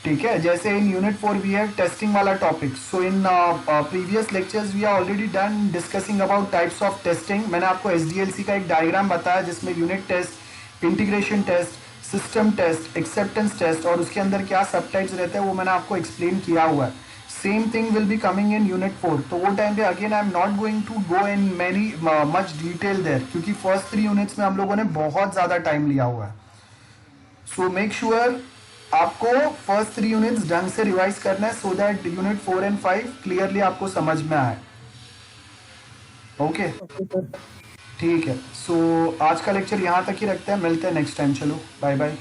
ठीक है, जैसे in unit 4 we have testing वाला topic. So in previous lectures we are already done discussing about types of testing. मैंने आपको SDLC का एक डायग्राम बताया जिसमें unit test, integration test, system test, acceptance test, और उसके अंदर क्या सब टाइप्स रहते हैं वो मैंने आपको एक्सप्लेन किया हुआ है. Same thing will be coming in unit 4. तो वो टाइम पे again I am not going to go in many much detail there, क्योंकि फर्स्ट 3 यूनिट्स में हम लोगों ने बहुत ज़्यादा टाइम लिया हुआ है. सो मेक श्योर आपको फर्स्ट 3 यूनिट्स ढंग से रिवाइज करना है, so that unit 4 and 5 clearly आपको समझ में आए. Okay Okay, sir. ठीक है. सो आज का लेक्चर यहाँ तक ही रखते हैं, मिलते हैं नेक्स्ट टाइम. चलो बाय बाय.